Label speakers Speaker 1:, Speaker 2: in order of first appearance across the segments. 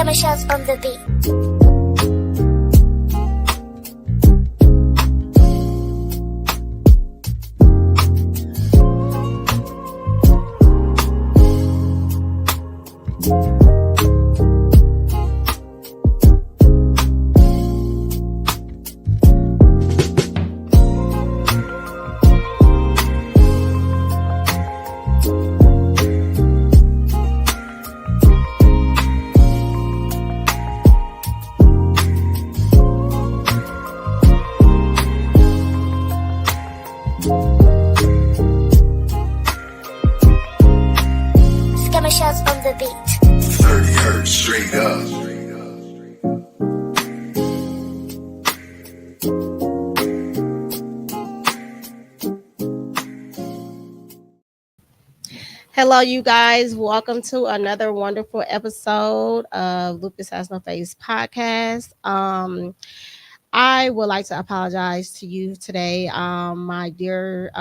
Speaker 1: Michelle's on the beat. Michelle's on the beat.
Speaker 2: 30 hertz straight up.
Speaker 3: Hello, you guys. Welcome to another wonderful episode of Lupus Has No Face podcast. I would like to apologize to you today. My dear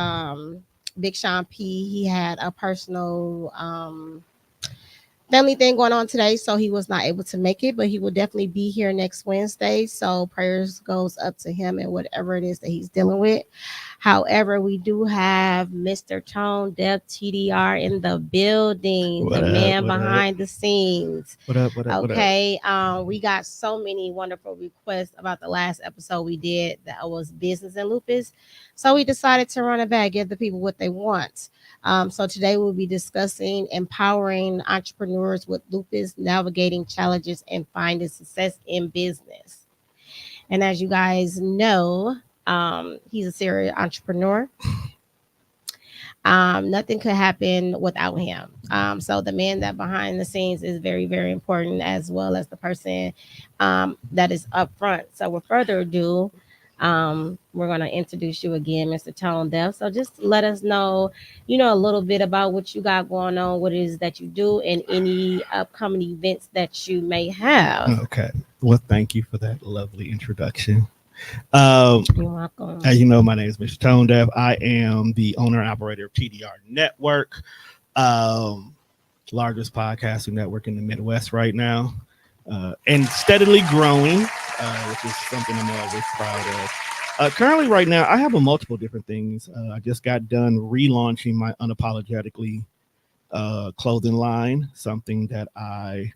Speaker 3: Big Sean P, he had a personal family thing going on today, so he was not able to make it, but he will definitely be here next Wednesday. So prayers goes up to him and whatever it is that he's dealing with. However, we do have Mr. Tonedef TDR in the building,
Speaker 4: What
Speaker 3: the
Speaker 4: up,
Speaker 3: man
Speaker 4: what
Speaker 3: behind the scenes.
Speaker 4: What up?
Speaker 3: Okay, we got so many wonderful requests about the last episode we did that was business and lupus. So we decided to run it back, give the people what they want. So today we'll be discussing empowering entrepreneurs with lupus, navigating challenges, and finding success in business. And as you guys know, he's a serial entrepreneur. Nothing could happen without him. So the man that behind the scenes is very, very important, as well as the person that is up front. So with further ado, we're going to introduce you again, Mr. Tonedef. So just let us know, a little bit about what you got going on, what it is that you do, and any upcoming events that you may have.
Speaker 4: Okay. Well, thank you for that lovely introduction.
Speaker 3: You're welcome.
Speaker 4: As you know, my name is Mr. Tonedef. I am the owner and operator of TDR Network, largest podcasting network in the Midwest right now, and steadily growing, which is something I'm always proud of. Currently, right now, I have multiple different things. I just got done relaunching my Unapologetically clothing line, something that I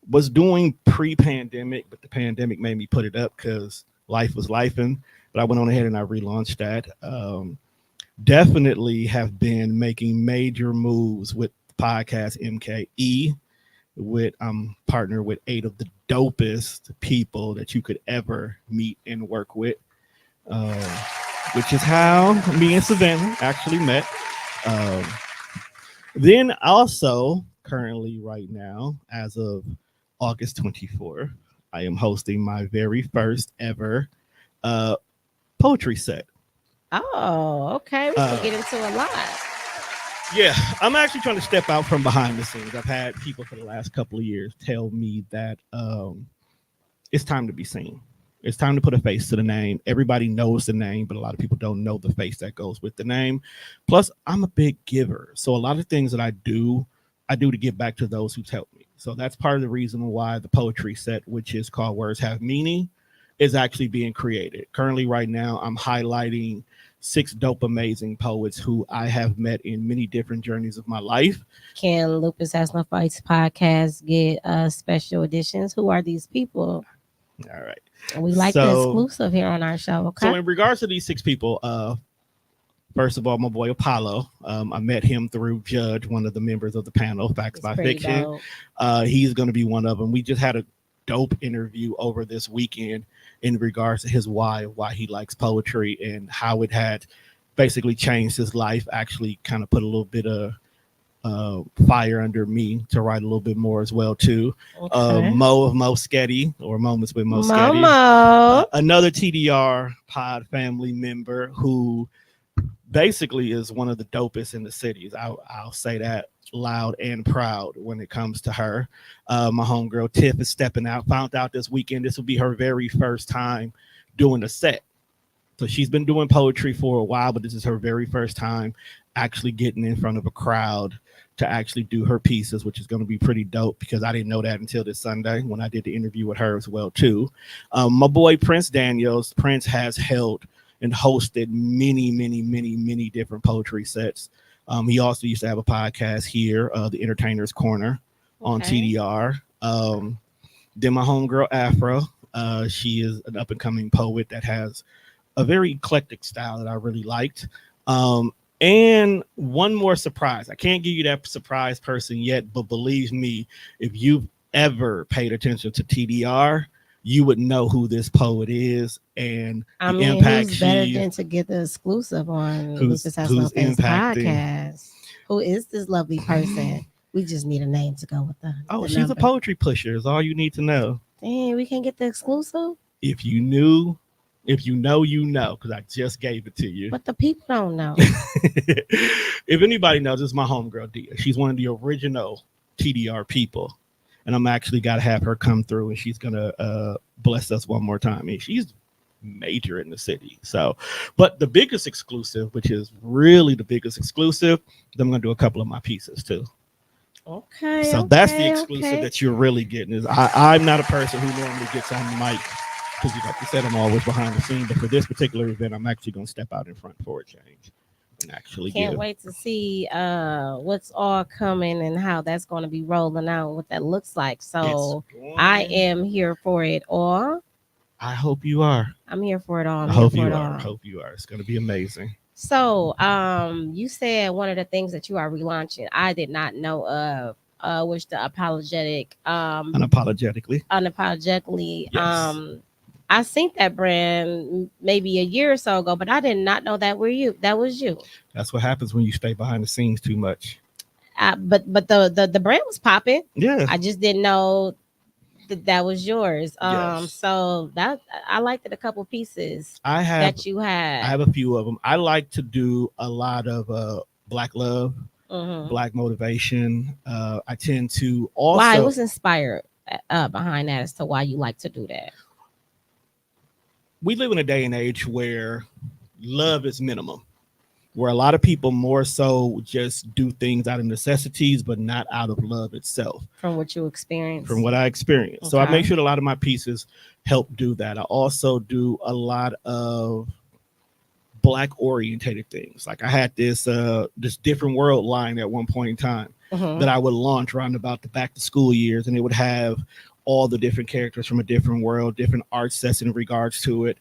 Speaker 4: was doing pre-pandemic, but the pandemic made me put it up because life was lifing. But I went on ahead and I relaunched that. Definitely have been making major moves with podcast MKE. I'm partnered with 8 of the dopest people that you could ever meet and work with, which is how me and Savannah actually met. Then also currently right now, as of August 24, I am hosting my very first ever poetry set.
Speaker 3: Oh, okay. We can get into a lot.
Speaker 4: Yeah, I'm actually trying to step out from behind the scenes. I've had people for the last couple of years tell me that it's time to be seen. It's time to put a face to the name. Everybody knows the name, but a lot of people don't know the face that goes with the name. Plus, I'm a big giver. So a lot of things that I do to give back to those who've helped me. So that's part of the reason why the poetry set, which is called Words Have Meaning, is actually being created. Currently, right now, I'm highlighting 6 dope, amazing poets who I have met in many different journeys of my life.
Speaker 3: Can Lupus Has No Face podcast get special editions? Who are these people?
Speaker 4: All right.
Speaker 3: We like the exclusive here on our show. Okay.
Speaker 4: So in regards to these 6 people, first of all, my boy Apollo. I met him through Judge, one of the members of the panel, Facts by Fiction. He's going to be one of them. We just had a dope interview over this weekend in regards to his why he likes poetry and how it had basically changed his life. Actually kind of put a little bit of fire under me to write a little bit more as well too.
Speaker 3: Okay.
Speaker 4: Mo of Mo Sketty, or Moments with Mo Sketty. Another TDR pod family member who basically is one of the dopest in the cities. I'll say that loud and proud when it comes to her. My homegirl Tiff is stepping out. Found out this weekend this will be her very first time doing a set. So she's been doing poetry for a while, but this is her very first time actually getting in front of a crowd to actually do her pieces, which is going to be pretty dope because I didn't know that until this Sunday when I did the interview with her as well too. My boy Prince Daniels, Prince has held and hosted many different poetry sets. He also used to have a podcast here, the Entertainer's Corner on TDR. Then my homegirl Afro, she is an up and coming poet that has a very eclectic style that I really liked. And one more surprise. I can't give you that surprise person yet, but believe me, if you've ever paid attention to TDR, you would know who this poet is and
Speaker 3: I
Speaker 4: the
Speaker 3: mean,
Speaker 4: impact
Speaker 3: who's better than to get the exclusive on Lupus Has No Face podcast? Who is this lovely person? We just need a name to go with the
Speaker 4: she's
Speaker 3: number.
Speaker 4: A poetry pusher is all you need to know.
Speaker 3: Dang, we can't get the exclusive?
Speaker 4: If you knew, if you know, because I just gave it to you.
Speaker 3: But the people don't know.
Speaker 4: If anybody knows, it's my homegirl Dia. She's one of the original TDR people. And I'm actually got to have her come through and she's going to bless us one more time. I mean, she's major in the city. So, but the biggest exclusive, which is really the biggest exclusive, I'm going to do a couple of my pieces too.
Speaker 3: Okay.
Speaker 4: So that's the exclusive that you're really getting. Is I'm not a person who normally gets on the mic because, like you said, I'm always behind the scene. But for this particular event, I'm actually going to step out in front for a change and actually
Speaker 3: can't wait to see what's all coming and how that's going to be rolling out, what that looks like. So I am here for it all.
Speaker 4: I hope you are.
Speaker 3: I'm here for it all.
Speaker 4: I hope you are. I hope you are. It's going to be amazing.
Speaker 3: So, you said one of the things that you are relaunching, I did not know of, which the unapologetically.
Speaker 4: Yes.
Speaker 3: I seen that brand maybe a year or so ago, but I did not know that was you.
Speaker 4: That's what happens when you stay behind the scenes too much.
Speaker 3: But the brand was popping.
Speaker 4: Yeah.
Speaker 3: I just didn't know that was yours.
Speaker 4: Yes.
Speaker 3: So that I liked it. A couple pieces
Speaker 4: that
Speaker 3: you had.
Speaker 4: I have a few of them. I like to do a lot of Black love, Black motivation. I tend to also.
Speaker 3: Why? What's inspired behind that as to why you like to do that?
Speaker 4: We live in a day and age where love is minimum, where a lot of people more so just do things out of necessities, but not out of love itself.
Speaker 3: From what you experienced?
Speaker 4: From what I experienced. Okay. So I make sure that a lot of my pieces help do that. I also do a lot of Black orientated things. Like I had this different world line at one point in time that I would launch around about the back to school years, and it would have all the different characters from a different world, different art sets in regards to it.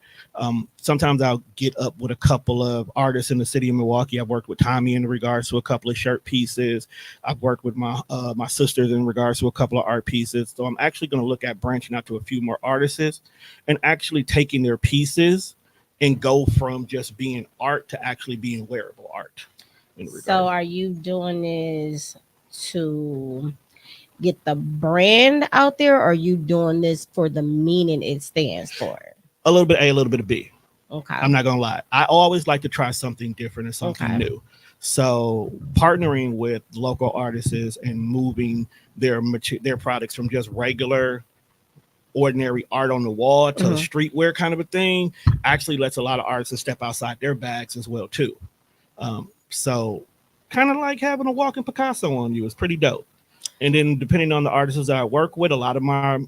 Speaker 4: Sometimes I'll get up with a couple of artists in the city of Milwaukee. I've worked with Tommy in regards to a couple of shirt pieces. I've worked with my sisters in regards to a couple of art pieces. So I'm actually going to look at branching out to a few more artists and actually taking their pieces and go from just being art to actually being wearable art.
Speaker 3: So are you doing this to get the brand out there, or are you doing this for the meaning it stands for?
Speaker 4: A little bit A, a little bit of B.
Speaker 3: Okay.
Speaker 4: I'm not gonna lie. I always like to try something different and something new. So partnering with local artists and moving their products from just regular, ordinary art on the wall to streetwear kind of a thing actually lets a lot of artists step outside their bags as well too. So kind of like having a walking Picasso on you is pretty dope. And then depending on the artists that I work with, a lot of my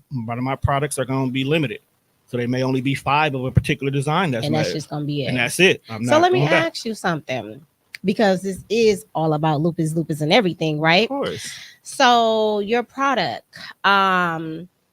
Speaker 4: products are going to be limited. So they may only be 5 of a particular design that's
Speaker 3: just going to be it.
Speaker 4: And that's it.
Speaker 3: So let me ask you something, because this is all about lupus and everything, right?
Speaker 4: Of course.
Speaker 3: So your product,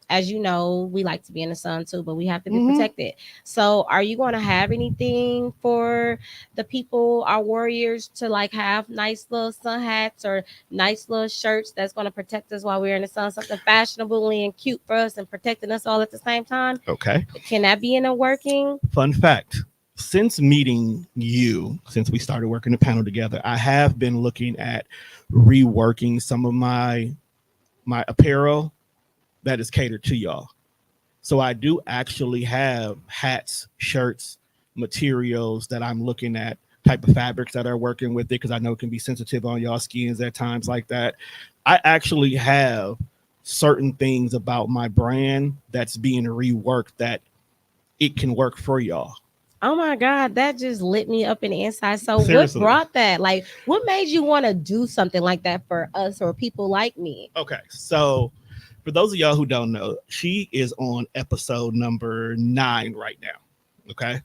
Speaker 3: as you know, we like to be in the sun too, but we have to be protected. So are you going to have anything for the people, our warriors, to like have nice little sun hats or nice little shirts that's going to protect us while we're in the sun, something fashionably and cute for us and protecting us all at the same time?
Speaker 4: Okay.
Speaker 3: Can that be in a working?
Speaker 4: Fun fact. Since meeting you, since we started working the panel together, I have been looking at reworking some of my apparel that is catered to y'all. So I do actually have hats, shirts, materials that I'm looking at, type of fabrics that are working with it, because I know it can be sensitive on y'all skins at times like that. I actually have certain things about my brand that's being reworked that it can work for y'all.
Speaker 3: Oh my God, that just lit me up in the inside. So
Speaker 4: Seriously.
Speaker 3: what brought that? Like, what made you want to do something like that for us or people like me?
Speaker 4: Okay, so for those of y'all who don't know, she is on episode number 9 right now. Okay.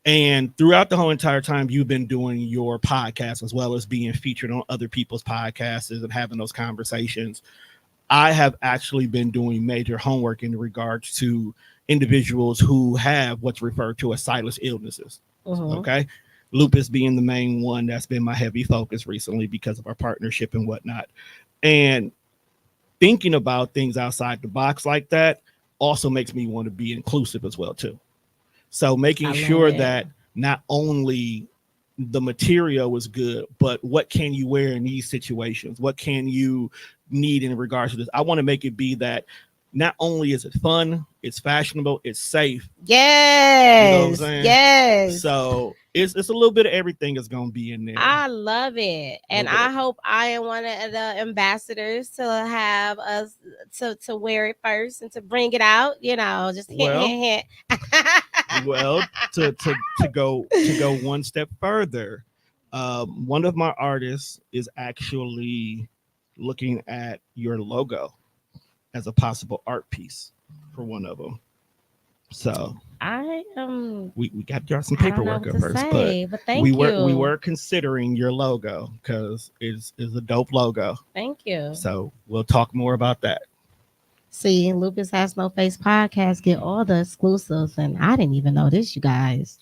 Speaker 4: And throughout the whole entire time, you've been doing your podcast as well as being featured on other people's podcasts and having those conversations. I have actually been doing major homework in regards to individuals who have what's referred to as sightless illnesses.
Speaker 3: Mhm.
Speaker 4: Okay. Lupus being the main one that's been my heavy focus recently because of our partnership and whatnot. And thinking about things outside the box like that also makes me want to be inclusive as well too. So making
Speaker 3: I love
Speaker 4: sure
Speaker 3: it.
Speaker 4: that not only the material is good, but what can you wear in these situations? What can you need in regards to this? I want to make it be that not only is it fun, it's fashionable, it's safe. You know what I'm
Speaker 3: Yes,
Speaker 4: saying?
Speaker 3: yes.
Speaker 4: So it's a little bit of everything that's gonna be in there.
Speaker 3: I love it.
Speaker 4: A
Speaker 3: And
Speaker 4: little bit
Speaker 3: I
Speaker 4: of-
Speaker 3: hope I am one of the ambassadors to have us to wear it first and to bring it out, just hint,
Speaker 4: Well,
Speaker 3: hint, hint.
Speaker 4: well, to go one step further, one of my artists is actually looking at your logo as a possible art piece for one of them. So
Speaker 3: I am
Speaker 4: we got y'all some
Speaker 3: I don't know
Speaker 4: paperwork
Speaker 3: what
Speaker 4: up
Speaker 3: to
Speaker 4: first,
Speaker 3: say, but thank
Speaker 4: we
Speaker 3: you.
Speaker 4: were considering your logo because it's a dope logo.
Speaker 3: Thank you.
Speaker 4: So we'll talk more about that.
Speaker 3: See, Lupus Has No Face podcast get all the exclusives, and I didn't even know this, you guys.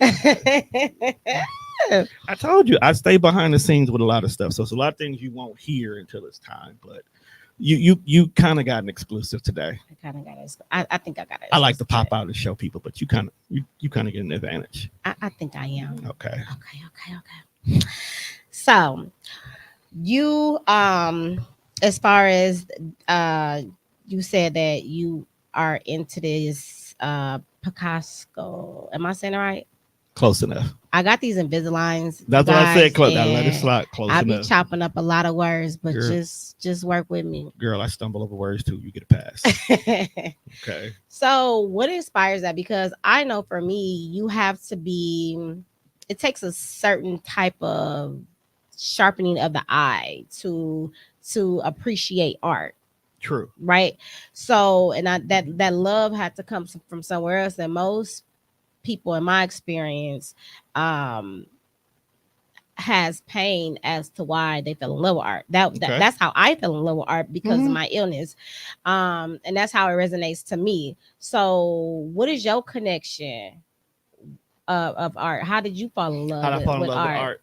Speaker 4: I told you I stay behind the scenes with a lot of stuff, so it's a lot of things you won't hear until it's time. But you kind of got an exclusive today.
Speaker 3: I kind of got it. I think I got it.
Speaker 4: I like to pop out and show people, but you kind of get an advantage.
Speaker 3: I think I am.
Speaker 4: Okay.
Speaker 3: Okay. So you as far as you said that you are into this Picasso. Am I saying it right?
Speaker 4: Close enough.
Speaker 3: I got these Invisaligns.
Speaker 4: That's what I said. Close.
Speaker 3: Guys,
Speaker 4: Now let it
Speaker 3: and
Speaker 4: slide. Close
Speaker 3: I be
Speaker 4: enough.
Speaker 3: chopping up a lot of words, but
Speaker 4: Girl.
Speaker 3: just work with me.
Speaker 4: Girl, I stumble over words too. You get a pass. Okay.
Speaker 3: So what inspires that? Because I know for me, you have to be, it takes a certain type of sharpening of the eye to appreciate art,
Speaker 4: True.
Speaker 3: right? So and that love had to come from somewhere else, and most people in my experience has pain as to why they fell in love with art. That's how I fell in love with art because of my illness. And that's how it resonates to me. So what is your connection of art? How did you fall in love with art?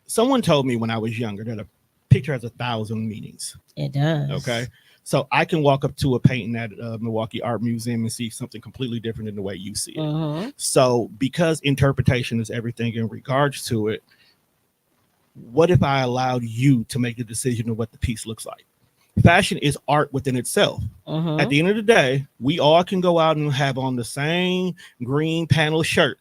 Speaker 4: Someone told me when I was younger that a picture has 1,000 meanings.
Speaker 3: It does.
Speaker 4: Okay. So I can walk up to a painting at Milwaukee Art Museum and see something completely different than the way you see it. So because interpretation is everything in regards to it, what if I allowed you to make the decision of what the piece looks like? Fashion is art within itself. At the end of the day, we all can go out and have on the same green panel shirt.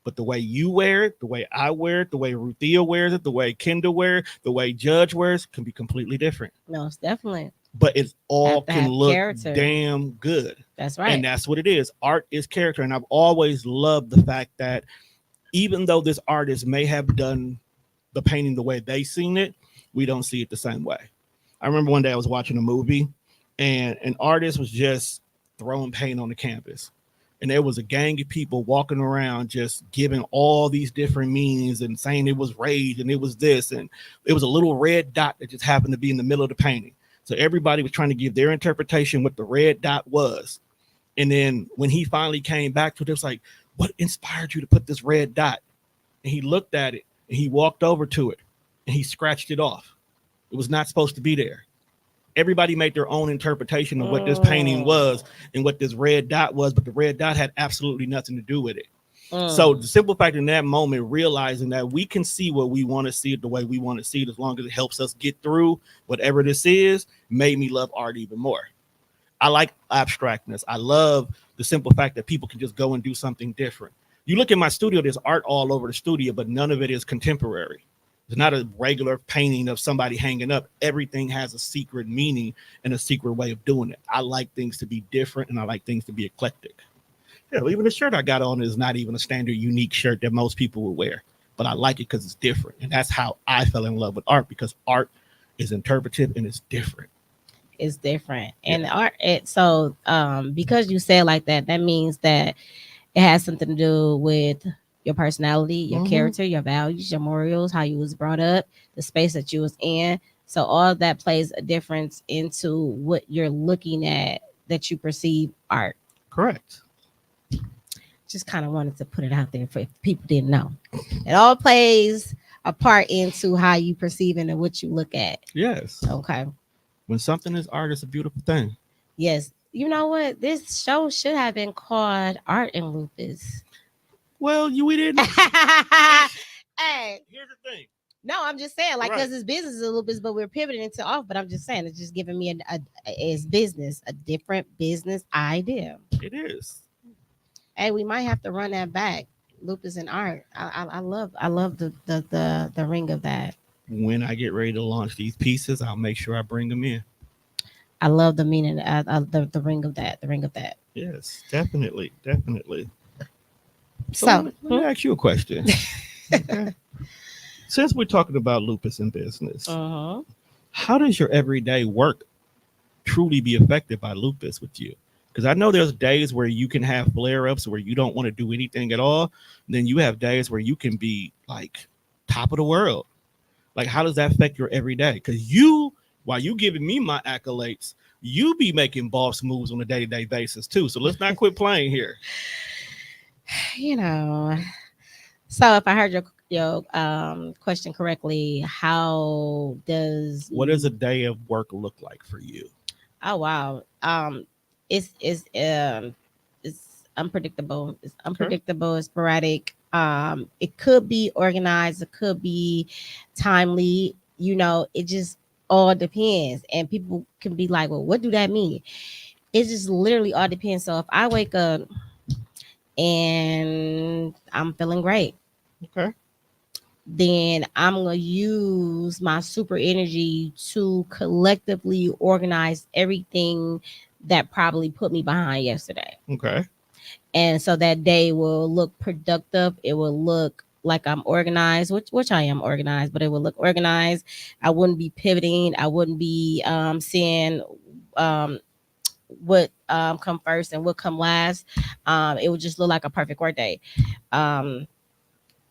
Speaker 4: But the way you wear it, the way I wear it, the way Ruthia wears it, the way Kendall wears it, the way Judge wears can be completely different.
Speaker 3: No, it's definitely.
Speaker 4: But it's all can look
Speaker 3: character.
Speaker 4: Damn good.
Speaker 3: That's right.
Speaker 4: And that's what it is. Art is character. And I've always loved the fact that even though this artist may have done the painting the way they seen it, we don't see it the same way. I remember one day I was watching a movie and an artist was just throwing paint on the canvas. And there was a gang of people walking around just giving all these different meanings and saying it was rage and it was this. And it was a little red dot that just happened to be in the middle of the painting. So everybody was trying to give their interpretation what the red dot was. And then when he finally came back to it, it was like, what inspired you to put this red dot? And he looked at it and he walked over to it and he scratched it off. It was not supposed to be there. Everybody made their own interpretation of what this painting was and what this red dot was, but the red dot had absolutely nothing to do with it. So the simple fact in that moment, realizing that we can see what we want to see it the way we want to see it, as long as it helps us get through whatever this is, made me love art even more. I like abstractness. I love the simple fact that people can just go and do something different. You look at my studio, there's art all over the studio, but none of it is contemporary. It's not a regular painting of somebody hanging up. Everything has a secret meaning and a secret way of doing it. I like things to be different and I like things to be eclectic. Yeah, even the shirt I got on is not even a standard unique shirt that most people would wear, but I like it because it's different, and that's how I fell in love with art, because art is interpretive and it's different.
Speaker 3: It's different. And art because you say it like that, that means that it has something to do with your personality, your character, your values, your morals, how you was brought up, the space that you was in. So all of that plays a difference into what you're looking at, that you perceive art.
Speaker 4: Correct.
Speaker 3: Just kind of wanted to put it out there for if people didn't know. It all plays a part into how you perceive it and what you look at.
Speaker 4: Yes.
Speaker 3: Okay.
Speaker 4: When something is art, it's a beautiful thing.
Speaker 3: Yes. You know what? This show should have been called Art and Lupus.
Speaker 4: Well, we didn't.
Speaker 3: Hey.
Speaker 4: Here's the thing.
Speaker 3: No, I'm just saying, like, because
Speaker 4: Right.
Speaker 3: it's business is a lupus, but we're pivoting into off. But I'm just saying, it's just giving me it's business, a different business idea.
Speaker 4: It is.
Speaker 3: Hey, we might have to run that back. Lupus and art. I love the ring of that.
Speaker 4: When I get ready to launch these pieces, I'll make sure I bring them in.
Speaker 3: I love the meaning, the ring of that, the ring of that.
Speaker 4: Yes, definitely, definitely.
Speaker 3: So
Speaker 4: let me ask you a question. Okay. Since we're talking about lupus in business, how does your everyday work truly be affected by lupus with you? Because I know there's days where you can have flare-ups where you don't want to do anything at all. Then you have days where you can be like top of the world. Like, how does that affect your everyday? Because while you giving me my accolades, you be making boss moves on a day-to-day basis too. So let's not quit playing here.
Speaker 3: You know, so if I heard your question correctly, what
Speaker 4: does a day of work look like for you?
Speaker 3: Oh wow. It's unpredictable. It's unpredictable. It's sporadic. It could be organized. It could be timely. You know, it just all depends. And people can be like, well, what do that mean? It just literally all depends. So if I wake up and I'm feeling great,
Speaker 4: okay,
Speaker 3: then I'm going to use my super energy to collectively organize everything that probably put me behind yesterday.
Speaker 4: Okay.
Speaker 3: And so that day will look productive. It will look like I'm organized, which I am organized, but it will look organized. I wouldn't be pivoting. I wouldn't be seeing what come first and what come last. It would just look like a perfect work day.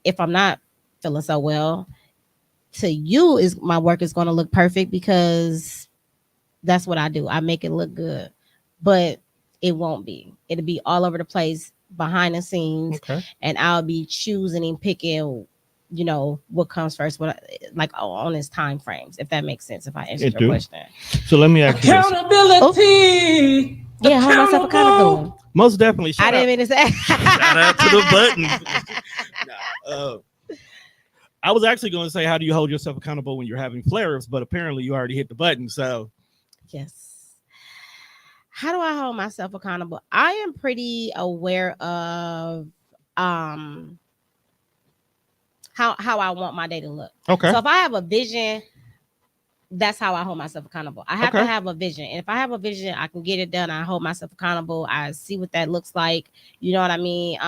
Speaker 3: If I'm not feeling so well, to you is my work is going to look perfect because that's what I do. I make it look good, but it won't be. It'll be all over the place behind the scenes, and I'll be choosing and picking, you know, what comes first, like on its time frames, if that makes sense. If I answered your question.
Speaker 4: So let me ask you
Speaker 3: accountability. Yeah, hold myself accountable.
Speaker 4: Most definitely.
Speaker 3: I didn't mean to say.
Speaker 4: Shout out to the button. I was actually going to say, how do you hold yourself accountable when you're having flare-ups? But apparently you already hit the button. So
Speaker 3: yes. How do I hold myself accountable? I am pretty aware of how I want my day to look. Okay. So if I have a vision, that's how I hold myself accountable. I have to have a vision. And if I have a vision, I can get it done. I hold myself accountable. I see what that looks like. You know what I mean?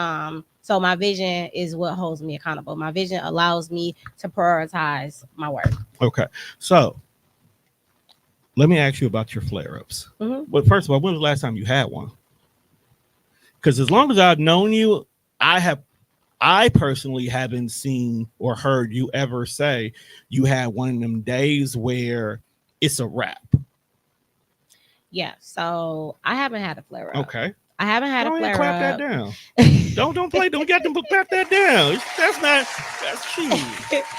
Speaker 3: So my vision is what holds me accountable. My vision allows me to prioritize my work. Okay.
Speaker 4: So let me ask you about your flare-ups. Well, first of all, when was the last time you had one? Because as long as I've known you, I personally haven't seen or heard you ever say you had one of them days where it's a wrap.
Speaker 3: Yeah, so I haven't had a flare up.
Speaker 4: Okay.
Speaker 3: I haven't had a flare
Speaker 4: clap
Speaker 3: up.
Speaker 4: That down. don't play. Don't get them to clap that down. That's true.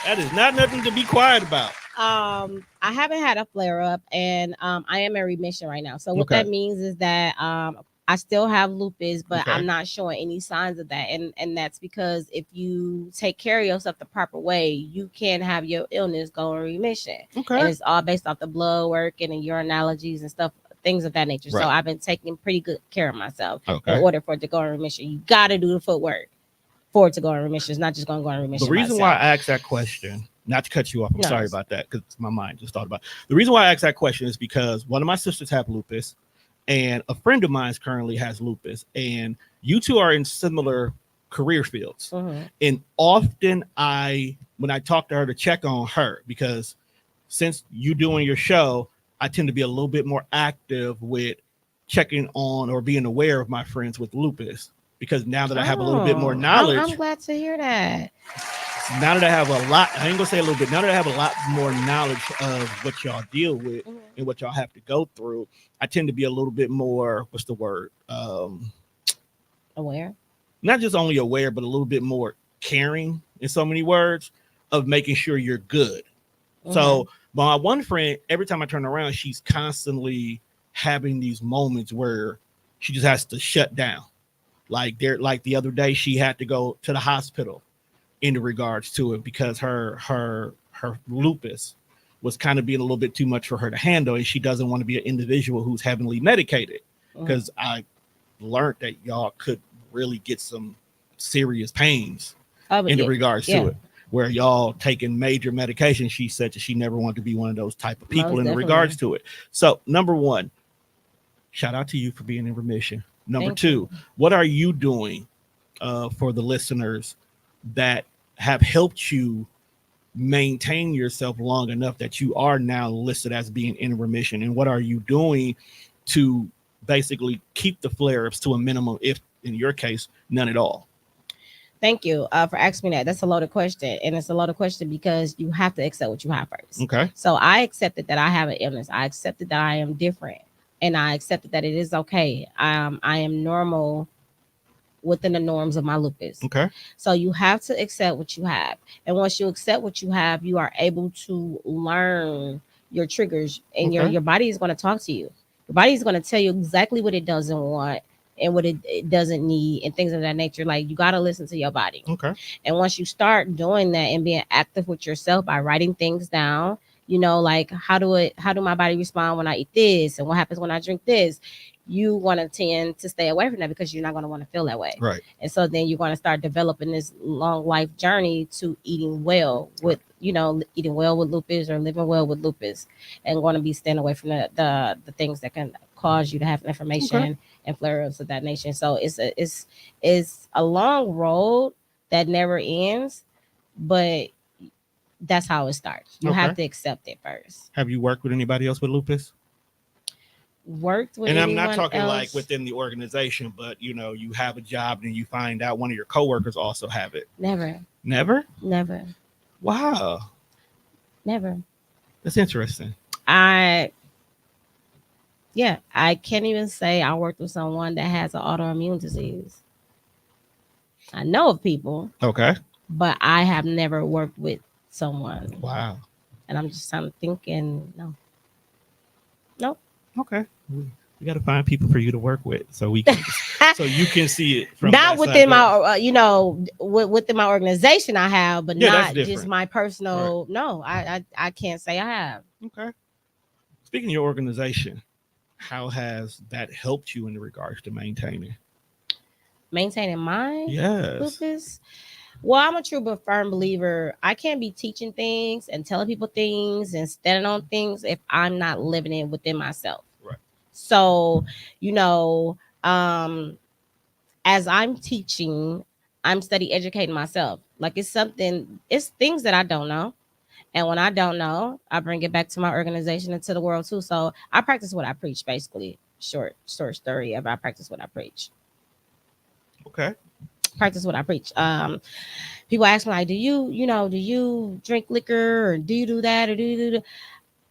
Speaker 4: That is not nothing to be quiet about.
Speaker 3: I haven't had a flare up, and I am in remission right now. So what that means is that I still have lupus, but I'm not showing any signs of that. And that's because if you take care of yourself the proper way, you can have your illness go in remission. Okay. And it's all based off the blood work and the urologies and stuff, things of that nature. Right. So I've been taking pretty good care of myself in order for it to go in remission. You got to do the footwork for it to go in remission. It's not just going to go in remission.
Speaker 4: The reason why I asked that question, not to cut you off, I'm sorry about that because my mind just thought about it. The reason why I asked that question is because one of my sisters have lupus. and a friend of mine currently has lupus, and you two are in similar career fields.
Speaker 3: Mm-hmm.
Speaker 4: And often when I talk to her to check on her, because since you doing your show, I tend to be a little bit more active with checking on or being aware of my friends with lupus, because now that I have a little bit more knowledge,
Speaker 3: I'm glad to hear that.
Speaker 4: now that I have a lot, I ain't gonna say a little bit, now that I have a lot more knowledge of what y'all deal with
Speaker 3: Mhm.
Speaker 4: and what y'all have to go through, I tend to be a little bit more, what's the word?
Speaker 3: Aware.
Speaker 4: Not just only aware, but a little bit more caring, in so many words, of making sure you're good.
Speaker 3: Mhm.
Speaker 4: So my one friend, every time I turn around, she's constantly having these moments where she just has to shut down. Like the other day, she had to go to the hospital in regards to it, because her lupus was kind of being a little bit too much for her to handle, and she doesn't want to be an individual who's heavily medicated,
Speaker 3: Mhm.
Speaker 4: because I learned that y'all could really get some serious pains
Speaker 3: Oh, but
Speaker 4: in
Speaker 3: yeah,
Speaker 4: regards
Speaker 3: yeah.
Speaker 4: to it, where y'all taking major medication. She said that she never wanted to be one of those type of people
Speaker 3: Most
Speaker 4: in regards to it. So number one, shout out to you for being in remission. Number
Speaker 3: Thank
Speaker 4: two,
Speaker 3: you.
Speaker 4: what are you doing for the listeners that have helped you maintain yourself long enough that you are now listed as being in remission? And what are you doing to basically keep the flare-ups to a minimum, if in your case, none at all?
Speaker 3: Thank you for asking me that. That's a loaded question. And it's a loaded question because you have to accept what you have first.
Speaker 4: Okay.
Speaker 3: So I accepted that I have an illness. I accepted that I am different. And I accepted that it is okay. I am normal within the norms of my lupus.
Speaker 4: Okay.
Speaker 3: So you have to accept what you have. And once you accept what you have, you are able to learn your triggers, and
Speaker 4: Okay.
Speaker 3: your body is going to talk to you. Your body is going to tell you exactly what it doesn't want and what it doesn't need and things of that nature. Like, you got to listen to your body.
Speaker 4: Okay.
Speaker 3: And once you start doing that and being active with yourself by writing things down, like how do my body respond when I eat this, and what happens when I drink this, you want to tend to stay away from that because you're not going to want to feel that way.
Speaker 4: Right.
Speaker 3: And so then you're going to start developing this long life journey to eating well with, eating well with lupus or living well with lupus, and going to be staying away from the things that can cause you to have inflammation.
Speaker 4: Okay.
Speaker 3: And flare-ups of that nation. So it's a long road that never ends, but that's how it starts. You have to accept it first.
Speaker 4: Have you worked with anybody else with lupus?
Speaker 3: Worked with
Speaker 4: And I'm not
Speaker 3: anyone
Speaker 4: talking
Speaker 3: else?
Speaker 4: like within the organization, but you have a job and you find out one of your coworkers also have it.
Speaker 3: Never.
Speaker 4: Never? Wow.
Speaker 3: Never.
Speaker 4: That's interesting.
Speaker 3: I can't even say I worked with someone that has an autoimmune disease. I know of people,
Speaker 4: Okay.
Speaker 3: but I have never worked with someone.
Speaker 4: Wow.
Speaker 3: And I'm just kind of thinking, no. Nope.
Speaker 4: Okay. We got to find people for you to work with so we can so you can see it from
Speaker 3: not
Speaker 4: that
Speaker 3: within
Speaker 4: side.
Speaker 3: my within my organization I have, but
Speaker 4: Yeah, that's
Speaker 3: not
Speaker 4: different.
Speaker 3: just my personal. No, I can't say I have.
Speaker 4: Okay. Speaking of your organization, how has that helped you in regards to maintaining
Speaker 3: my
Speaker 4: Yes.
Speaker 3: lupus? Well, I'm a true but firm believer. I can't be teaching things and telling people things and standing on things if I'm not living it within myself.
Speaker 4: Right.
Speaker 3: So, as I'm teaching, I'm study educating myself. Like, it's things that I don't know. And when I don't know, I bring it back to my organization and to the world too. So I practice what I preach, basically. Short story of I practice what I preach.
Speaker 4: Okay.
Speaker 3: Practice what I preach. People ask me, like, do you drink liquor, or do you do that, or do you do that?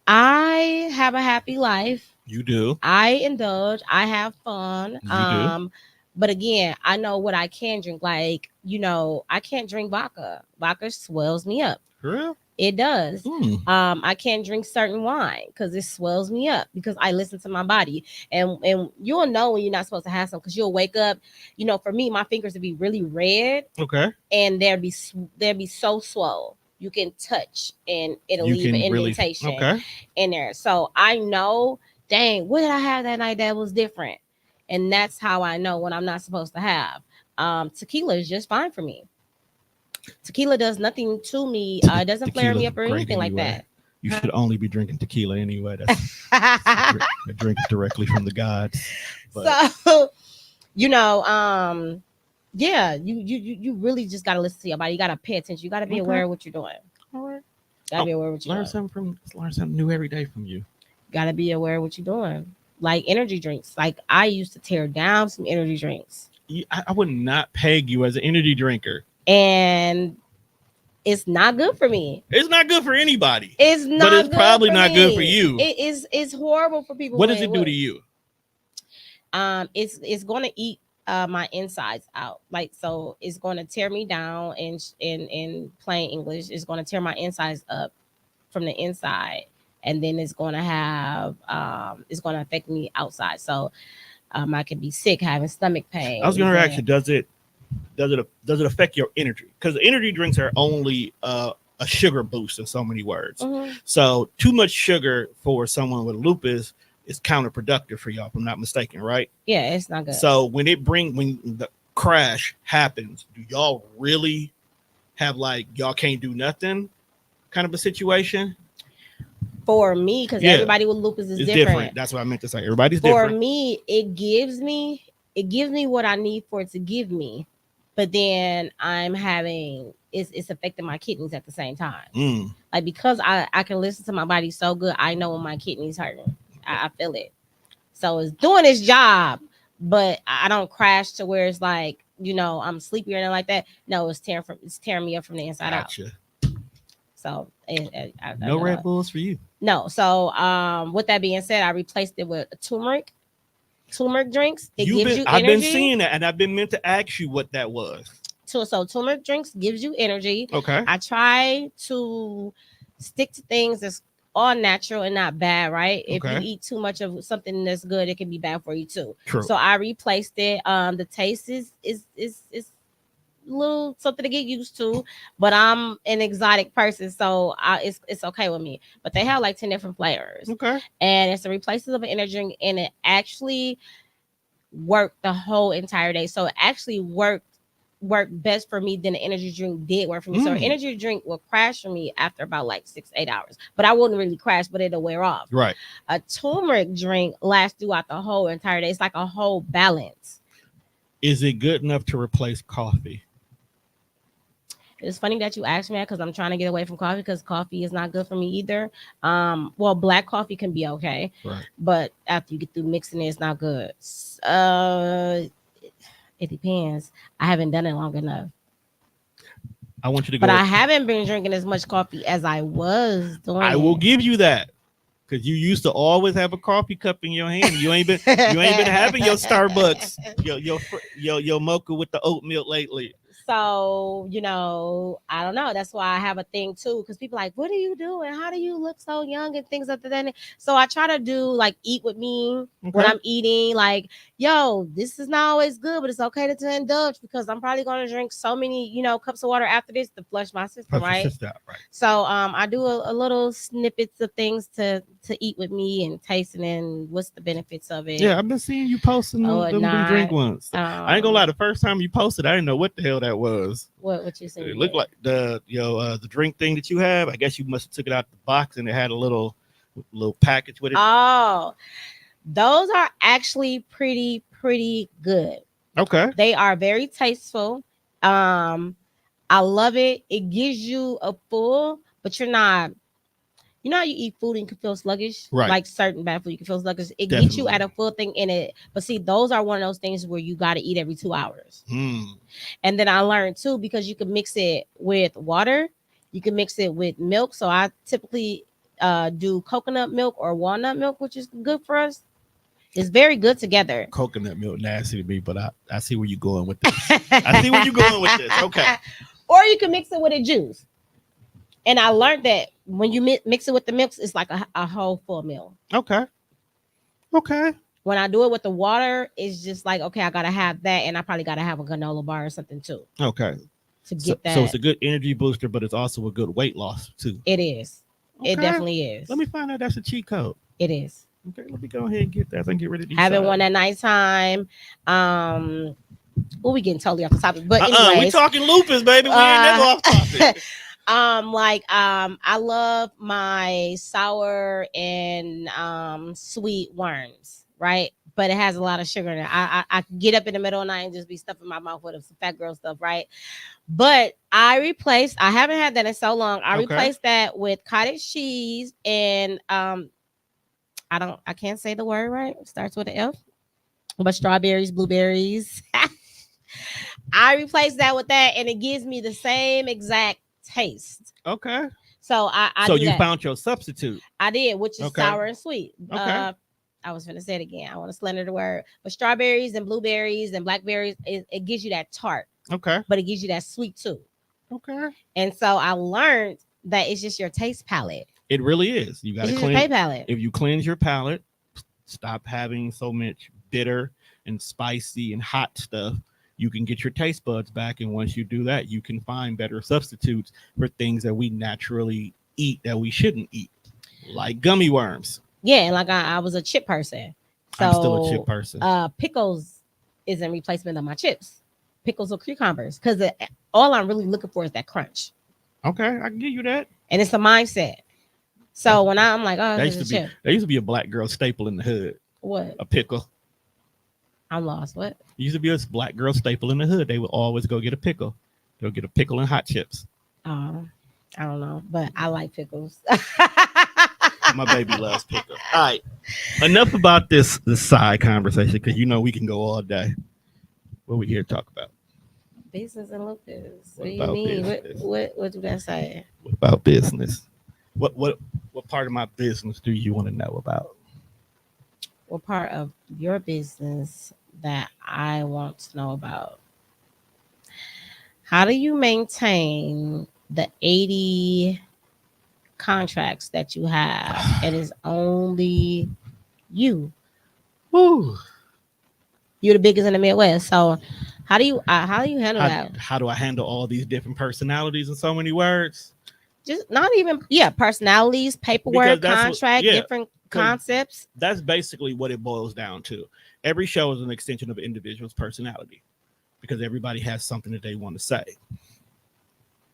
Speaker 3: I have a happy life.
Speaker 4: You do.
Speaker 3: I indulge. I have fun.
Speaker 4: You do.
Speaker 3: But again, I know what I can drink. Like, I can't drink vodka. Vodka swells me up.
Speaker 4: For real?
Speaker 3: It does.
Speaker 4: Mm.
Speaker 3: I can't drink certain wine because it swells me up, because I listen to my body. And you'll know when you're not supposed to have some, because you'll wake up. For me, my fingers would be really red.
Speaker 4: Okay.
Speaker 3: And they'd be so swole. You can touch and it'll leave an indentation in there. So I know, dang, what did I have that night that was different? And that's how I know when I'm not supposed to have. Tequila is just fine for me. Tequila does nothing to me. It doesn't flare me up or anything like that.
Speaker 4: You should only be drinking tequila anyway. That's you're drinking directly from the gods. But
Speaker 3: So, yeah, you really just gotta listen to your body. You gotta pay attention. You gotta be aware of what you're doing.
Speaker 4: all right,
Speaker 3: Gotta be aware of what you're
Speaker 4: learn
Speaker 3: doing.
Speaker 4: learn something new every day from you.
Speaker 3: Gotta be aware of what you're doing. Like energy drinks. Like I used to tear down some energy drinks.
Speaker 4: I would not peg you as an energy drinker.
Speaker 3: And it's not good for me.
Speaker 4: It's not good for anybody.
Speaker 3: It's not,
Speaker 4: but it's
Speaker 3: good
Speaker 4: probably
Speaker 3: for
Speaker 4: not
Speaker 3: me.
Speaker 4: good for you.
Speaker 3: It's horrible for people.
Speaker 4: What does it do to you?
Speaker 3: It's going to eat my insides out. Like, so it's going to tear me down. In plain English, it's going to tear my insides up from the inside, and then it's going to have it's going to affect me outside. So I could be sick, having stomach pain.
Speaker 4: I was going to ask you, does it affect your energy? Because energy drinks are only a sugar boost in so many words.
Speaker 3: Mm-hmm.
Speaker 4: So too much sugar for someone with lupus is counterproductive for y'all, if I'm not mistaken, right?
Speaker 3: Yeah, it's not good.
Speaker 4: So when the crash happens, do y'all really have like y'all can't do nothing kind of a situation?
Speaker 3: For me, because everybody with lupus is different.
Speaker 4: That's what I meant to say. Everybody's
Speaker 3: for
Speaker 4: different.
Speaker 3: For me, it gives me what I need for it to give me, but then I'm having it's affecting my kidneys at the same time. Like, because I can listen to my body so good, I know when my kidneys hurting. I feel it. So it's doing its job, but I don't crash to where it's like, I'm sleepy or anything like that. No, it's tearing me up from the inside out. So
Speaker 4: no Red Bulls for you.
Speaker 3: No. So with that being said, I replaced it with turmeric drinks. It gives you energy.
Speaker 4: I've been seeing that, and I've been meant to ask you what that was.
Speaker 3: So turmeric drinks gives you energy.
Speaker 4: Okay.
Speaker 3: I try to stick to things that's all natural and not bad, right? If you eat too much of something that's good, it can be bad for you too.
Speaker 4: True.
Speaker 3: So I replaced it. The taste is a little something to get used to, but I'm an exotic person, so it's okay with me. But they have like 10 different flavors.
Speaker 4: Okay.
Speaker 3: And it's a replacement of an energy drink, and it actually worked the whole entire day. So it actually worked best for me than the energy drink did work for me. So an energy drink will crash for me after about like 6-8 hours, but I wouldn't really crash, but it'll wear off.
Speaker 4: Right.
Speaker 3: A turmeric drink lasts throughout the whole entire day. It's like a whole balance.
Speaker 4: Is it good enough to replace coffee?
Speaker 3: It's funny that you asked me that, because I'm trying to get away from coffee, because coffee is not good for me either. Well, black coffee can be okay,
Speaker 4: right,
Speaker 3: but after you get through mixing it, it's not good. It depends. I haven't done it long enough.
Speaker 4: I want you to go.
Speaker 3: But I haven't been drinking as much coffee as I was doing.
Speaker 4: I will give you that, because you used to always have a coffee cup in your hand. You ain't been having your Starbucks, your mocha with the oat milk lately.
Speaker 3: So, I don't know. That's why I have a thing too, because people are like, what are you doing? How do you look so young and things like that? So I try to do like eat with me when I'm eating. Like, yo, this is not always good, but it's okay to indulge, because I'm probably going to drink so many, cups of water after this to flush my system, right? So I do a little snippets of things to eat with me and tasting and what's the benefits of it.
Speaker 4: Yeah, I've been seeing you posting them drink ones. I ain't gonna lie, the first time you posted, I didn't know what the hell that was.
Speaker 3: What you said?
Speaker 4: It looked like the drink thing that you have. I guess you must have took it out the box and it had a little package with it.
Speaker 3: Oh, those are actually pretty good.
Speaker 4: Okay.
Speaker 3: They are very tasteful. I love it. It gives you a full, but you're not. You know how you eat food and you can feel sluggish?
Speaker 4: Right.
Speaker 3: Like certain bad food, you can feel sluggish. It gets you at a full thing in it. But see, those are one of those things where you got to eat every 2 hours. And then I learned too, because you can mix it with water. You can mix it with milk. So I typically do coconut milk or walnut milk, which is good for us. It's very good together.
Speaker 4: Coconut milk nasty to me, but I see where you're going with this. I see where you're going with this. Okay.
Speaker 3: Or you can mix it with a juice. And I learned that when you mix it with the milk, it's like a whole full meal.
Speaker 4: Okay.
Speaker 3: When I do it with the water, it's just like, okay, I got to have that. And I probably got to have a granola bar or something too.
Speaker 4: Okay.
Speaker 3: To get that.
Speaker 4: So it's a good energy booster, but it's also a good weight loss too.
Speaker 3: It is. Okay. It definitely is.
Speaker 4: Let me find out that's a cheat code.
Speaker 3: It is.
Speaker 4: Okay, let me go ahead and get that. I can get rid of these.
Speaker 3: Having one at nighttime. We getting totally off the topic. But anyway,
Speaker 4: we talking lupus, baby. We ain't never off topic.
Speaker 3: I love my sour and sweet worms, right? But it has a lot of sugar in it. I can get up in the middle of the night and just be stuffing my mouth with some fat girl stuff, right? But I haven't had that in so long. I
Speaker 4: Okay.
Speaker 3: replaced that with cottage cheese and I can't say the word right. It starts with an F. But strawberries, blueberries. I replaced that with that, and it gives me the same exact taste.
Speaker 4: Okay.
Speaker 3: So I
Speaker 4: So
Speaker 3: do
Speaker 4: you
Speaker 3: that.
Speaker 4: found your substitute.
Speaker 3: I did, which is
Speaker 4: Okay.
Speaker 3: sour and sweet.
Speaker 4: Okay.
Speaker 3: I was gonna say it again. I want to slender the word, but strawberries and blueberries and blackberries, it gives you that tart,
Speaker 4: Okay.
Speaker 3: but it gives you that sweet too.
Speaker 4: Okay.
Speaker 3: And so I learned that it's just your taste palette.
Speaker 4: It really is. You got
Speaker 3: It's
Speaker 4: to
Speaker 3: just your taste
Speaker 4: clean.
Speaker 3: palette.
Speaker 4: If you cleanse your palate, stop having so much bitter and spicy and hot stuff, you can get your taste buds back. And once you do that, you can find better substitutes for things that we naturally eat that we shouldn't eat, like gummy worms.
Speaker 3: Yeah, and like I was a chip person. So
Speaker 4: I'm still a chip person.
Speaker 3: Pickles is in replacement of my chips. Pickles or cucumbers. Because all I'm really looking for is that crunch.
Speaker 4: Okay, I can give you that.
Speaker 3: And it's a mindset. So when I'm like, oh,
Speaker 4: There
Speaker 3: it's
Speaker 4: used
Speaker 3: a
Speaker 4: to be
Speaker 3: chip.
Speaker 4: there used to be a black girl staple in the hood,
Speaker 3: What?
Speaker 4: a pickle.
Speaker 3: I'm lost. What?
Speaker 4: Used to be a black girl staple in the hood. They would always go get a pickle. Go get a pickle and hot chips.
Speaker 3: I don't know, but I like pickles.
Speaker 4: My baby loves pickles. All right, enough about this side conversation because you know we can go all day. What we here to talk about?
Speaker 3: Business and lupus. What
Speaker 4: What
Speaker 3: do you
Speaker 4: about
Speaker 3: mean?
Speaker 4: business?
Speaker 3: What do that say?
Speaker 4: What about business? What part of my business do you want to know about?
Speaker 3: What part of your business that I want to know about? How do you maintain the 80 contracts that you have and it's only you?
Speaker 4: Woo.
Speaker 3: You're the biggest in the Midwest. So how do you handle that?
Speaker 4: How do I handle all these different personalities in so many words?
Speaker 3: Just not even personalities,
Speaker 4: Because
Speaker 3: paperwork,
Speaker 4: that's what-
Speaker 3: contract,
Speaker 4: yeah,
Speaker 3: different
Speaker 4: 'cause-
Speaker 3: concepts.
Speaker 4: That's basically what it boils down to. Every show is an extension of an individual's personality because everybody has something that they want to say.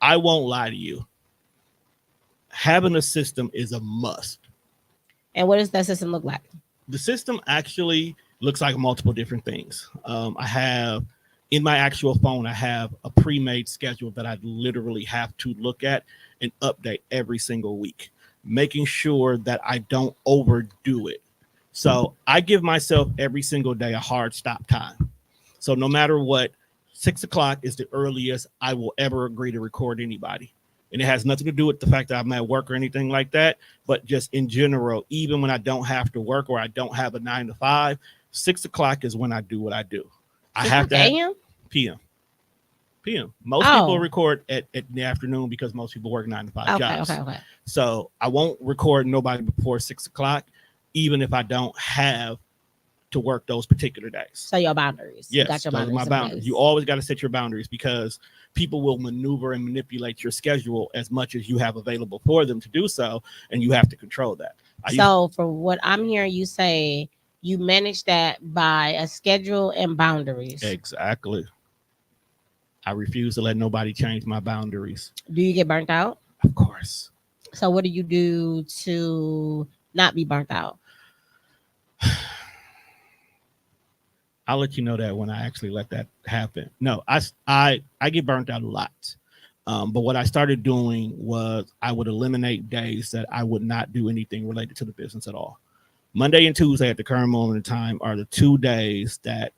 Speaker 4: I won't lie to you. Having a system is a must.
Speaker 3: And what does that system look like?
Speaker 4: The system actually looks like multiple different things. I have in my actual phone, I have a pre-made schedule that I literally have to look at and update every single week, making sure that I don't overdo it. So I give myself every single day a hard stop time. So no matter what, 6 o'clock is the earliest I will ever agree to record anybody. And it has nothing to do with the fact that I'm at work or anything like that, but just in general, even when I don't have to work or I don't have a 9 to 5, 6 o'clock is when I do what I do. I have to
Speaker 3: AM?
Speaker 4: PM. Most people record at the afternoon because most people work 9 to 5 jobs.
Speaker 3: Okay.
Speaker 4: So I won't record nobody before 6 o'clock, even if I don't have to work those particular days.
Speaker 3: So your boundaries.
Speaker 4: Yes,
Speaker 3: You got your
Speaker 4: those are my boundaries. You always got to set your boundaries because people will maneuver and manipulate your schedule as much as you have available for them to do so, and you have to control that.
Speaker 3: So for what I'm hearing you say, you manage that by a schedule and boundaries.
Speaker 4: Exactly. I refuse to let nobody change my boundaries.
Speaker 3: Do you get burnt out?
Speaker 4: Of course.
Speaker 3: So what do you do to not be burnt out?
Speaker 4: I'll let you know that when I actually let that happen. No, I get burnt out a lot. But what I started doing was I would eliminate days that I would not do anything related to the business at all. Monday and Tuesday at the current moment in time are the 2 days that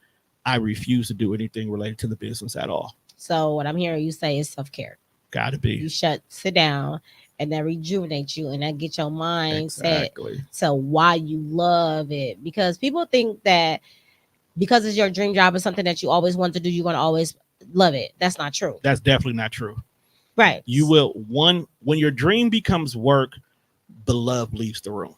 Speaker 4: I refuse to do anything related to the business at all.
Speaker 3: So what I'm hearing you say is self-care.
Speaker 4: Gotta be.
Speaker 3: You sit down, and that rejuvenate you, and that get your mind set
Speaker 4: Exactly.
Speaker 3: to why you love it. Because people think that because it's your dream job or something that you always want to do, you're going to always love it. That's not true.
Speaker 4: That's definitely not true.
Speaker 3: Right.
Speaker 4: You will, when your dream becomes work, the love leaves the room.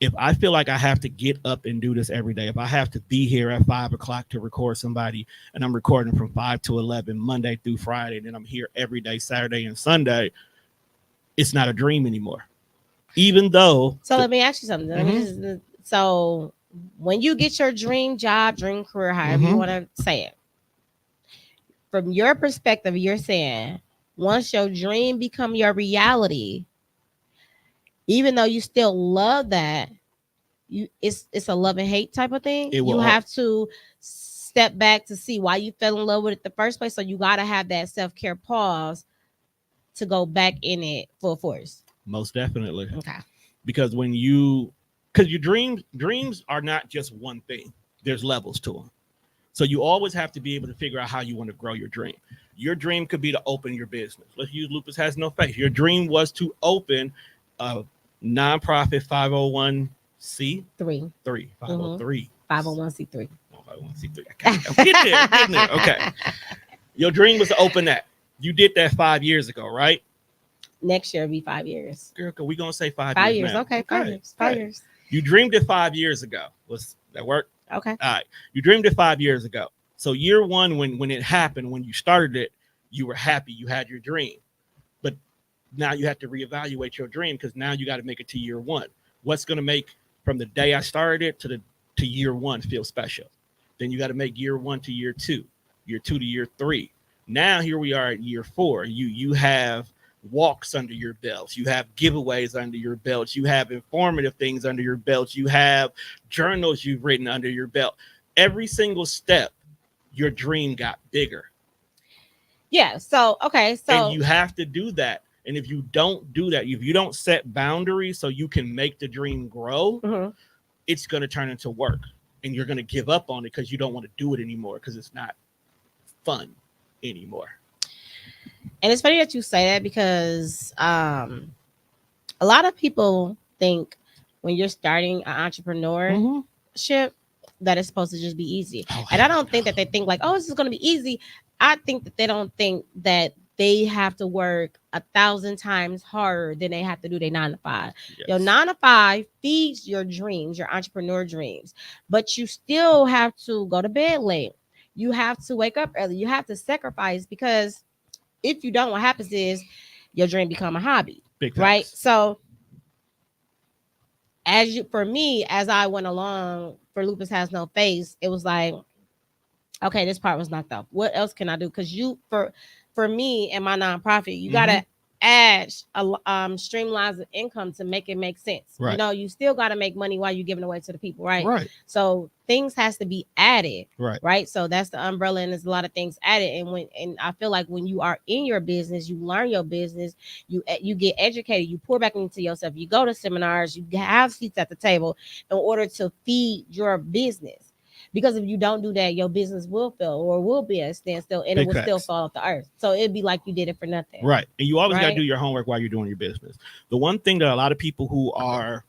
Speaker 4: If I feel like I have to get up and do this every day, if I have to be here at 5 o'clock to record somebody and I'm recording from 5 to 11, Monday through Friday, and then I'm here every day, Saturday and Sunday, it's not a dream anymore. Even though.
Speaker 3: So let me ask you something. So when you get your dream job, dream career, however you want to say it, from your perspective, you're saying once your dream become your reality, even though you still love that, it's a love and hate type of thing.
Speaker 4: It will
Speaker 3: You have to step back to see why you fell in love with it the first place. So you got to have that self-care pause to go back in it full force.
Speaker 4: most definitely.
Speaker 3: Okay.
Speaker 4: Because your dreams are not just one thing. There's levels to them. So you always have to be able to figure out how you want to grow your dream. Your dream could be to open your business. Let's use Lupus Has No Face. Your dream was to open a nonprofit 501c 503
Speaker 3: 501c3.
Speaker 4: 501c3. I'm getting there. Okay. Your dream was to open that. You did that 5 years ago, right?
Speaker 3: Next year will be 5 years.
Speaker 4: Girl, we gonna say 5 years.
Speaker 3: 5 years.
Speaker 4: Now.
Speaker 3: Okay, 5 years. 5 years.
Speaker 4: You dreamed it 5 years ago. Was that work?
Speaker 3: Okay.
Speaker 4: All right. You dreamed it 5 years ago. So year one, when it happened, when you started it, you were happy. You had your dream. But now you have to reevaluate your dream because now you got to make it to year one. What's going to make from the day I started it to year one feel special? Then you got to make year one to year two to year three. Now here we are at year four. You have walks under your belts, you have giveaways under your belts, you have informative things under your belts, you have journals you've written under your belt. Every single step, your dream got bigger.
Speaker 3: Yeah. So
Speaker 4: and you have to do that. And if you don't do that, if you don't set boundaries so you can make the dream grow, it's going to turn into work, and you're going to give up on it because you don't want to do it anymore because it's not fun anymore.
Speaker 3: And it's funny that you say that because a lot of people think when you're starting an entrepreneurship that it's supposed to just be easy. And I don't think that they think like, oh, this is going to be easy. I think that they don't think that they have to work 1,000 times harder than they have to do their 9 to 5. Yes. Your 9 to 5 feeds your dreams, your entrepreneur dreams, but you still have to go to bed late. You have to wake up early. You have to sacrifice because if you don't, what happens is your dream become a hobby, right? So for me, as I went along for Lupus Has No Face, it was like, okay, this part was knocked off. What else can I do? Because for me and my nonprofit, you gotta add streamlines of income to make it make sense. Right. You know, you still gotta make money while you're giving away to the people, right? Right. So things has to be added, right? So that's the umbrella, and there's a lot of things added. And I feel like when you are in your business, you learn your business, you get educated, you pour back into yourself, you go to seminars, you have seats at the table in order to feed your business. Because if you don't do that, your business will fail or will be at a standstill, and it will still fall off the earth. So it'd be like you did it for nothing.
Speaker 4: Right. And you always got to do your homework while you're doing your business. The one thing that a lot of people who are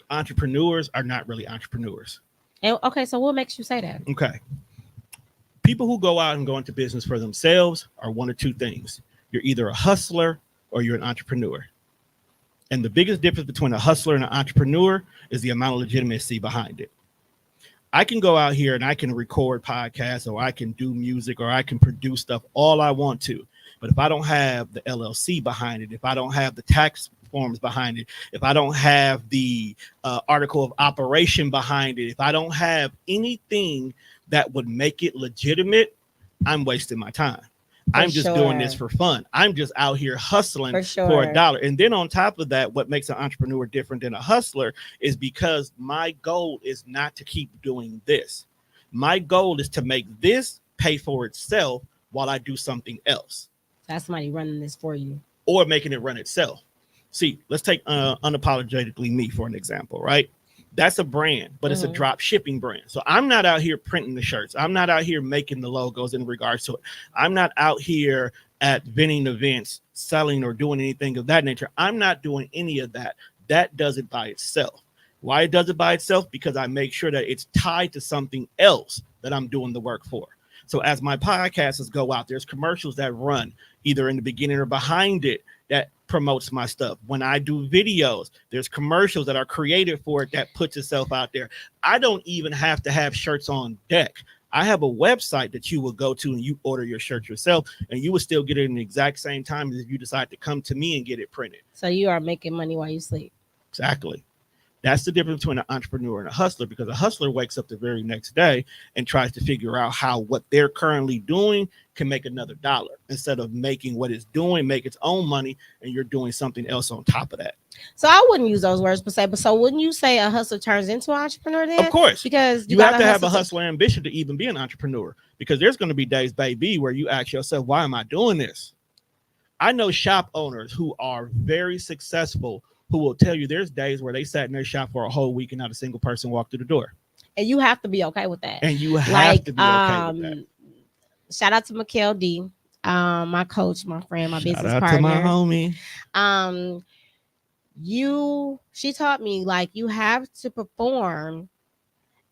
Speaker 4: entrepreneurs are not really entrepreneurs.
Speaker 3: And okay, so what makes you say that?
Speaker 4: Okay. People who go out and go into business for themselves are one of two things. You're either a hustler or you're an entrepreneur. And the biggest difference between a hustler and an entrepreneur is the amount of legitimacy behind it. I can go out here and I can record podcasts, or I can do music, or I can produce stuff all I want to. But if I don't have the LLC behind it, if I don't have the tax forms behind it, if I don't have the article of operation behind it, if I don't have anything that would make it legitimate, I'm wasting my time. I'm just doing this for fun. I'm just out here hustling for $1. And then on top of that, what makes an entrepreneur different than a hustler is because my goal is not to keep doing this. My goal is to make this pay for itself while I do something else.
Speaker 3: That's somebody running this for you.
Speaker 4: Or making it run itself. See, let's take Unapologetically Me for an example, right? That's a brand, but it's a drop shipping brand. So I'm not out here printing the shirts. I'm not out here making the logos in regards to it. I'm not out here at vending events, selling or doing anything of that nature. I'm not doing any of that. That does it by itself. Why it does it by itself? Because I make sure that it's tied to something else that I'm doing the work for. So as my podcasts go out, there's commercials that run either in the beginning or behind it that promotes my stuff. When I do videos, there's commercials that are created for it that puts itself out there. I don't even have to have shirts on deck. I have a website that you will go to and you order your shirt yourself, and you will still get it in the exact same time as if you decide to come to me and get it printed.
Speaker 3: So you are making money while you sleep.
Speaker 4: Exactly. That's the difference between an entrepreneur and a hustler, because a hustler wakes up the very next day and tries to figure out how what they're currently doing can make another dollar, instead of making what it's doing make its own money, and you're doing something else on top of that.
Speaker 3: So I wouldn't use those words per se, but so wouldn't you say a hustler turns into an entrepreneur then?
Speaker 4: Of course,
Speaker 3: because
Speaker 4: you have to have a hustler ambition to even be an entrepreneur, because there's going to be days, baby, where you ask yourself, why am I doing this? I know shop owners who are very successful who will tell you there's days where they sat in their shop for a whole week and not a single person walked through the door.
Speaker 3: And you have to be okay with that.
Speaker 4: And you have to be okay with that.
Speaker 3: Shout out to Mikhail D, my coach, my friend, my business partner.
Speaker 4: Shout out to my homie.
Speaker 3: She taught me, like, you have to perform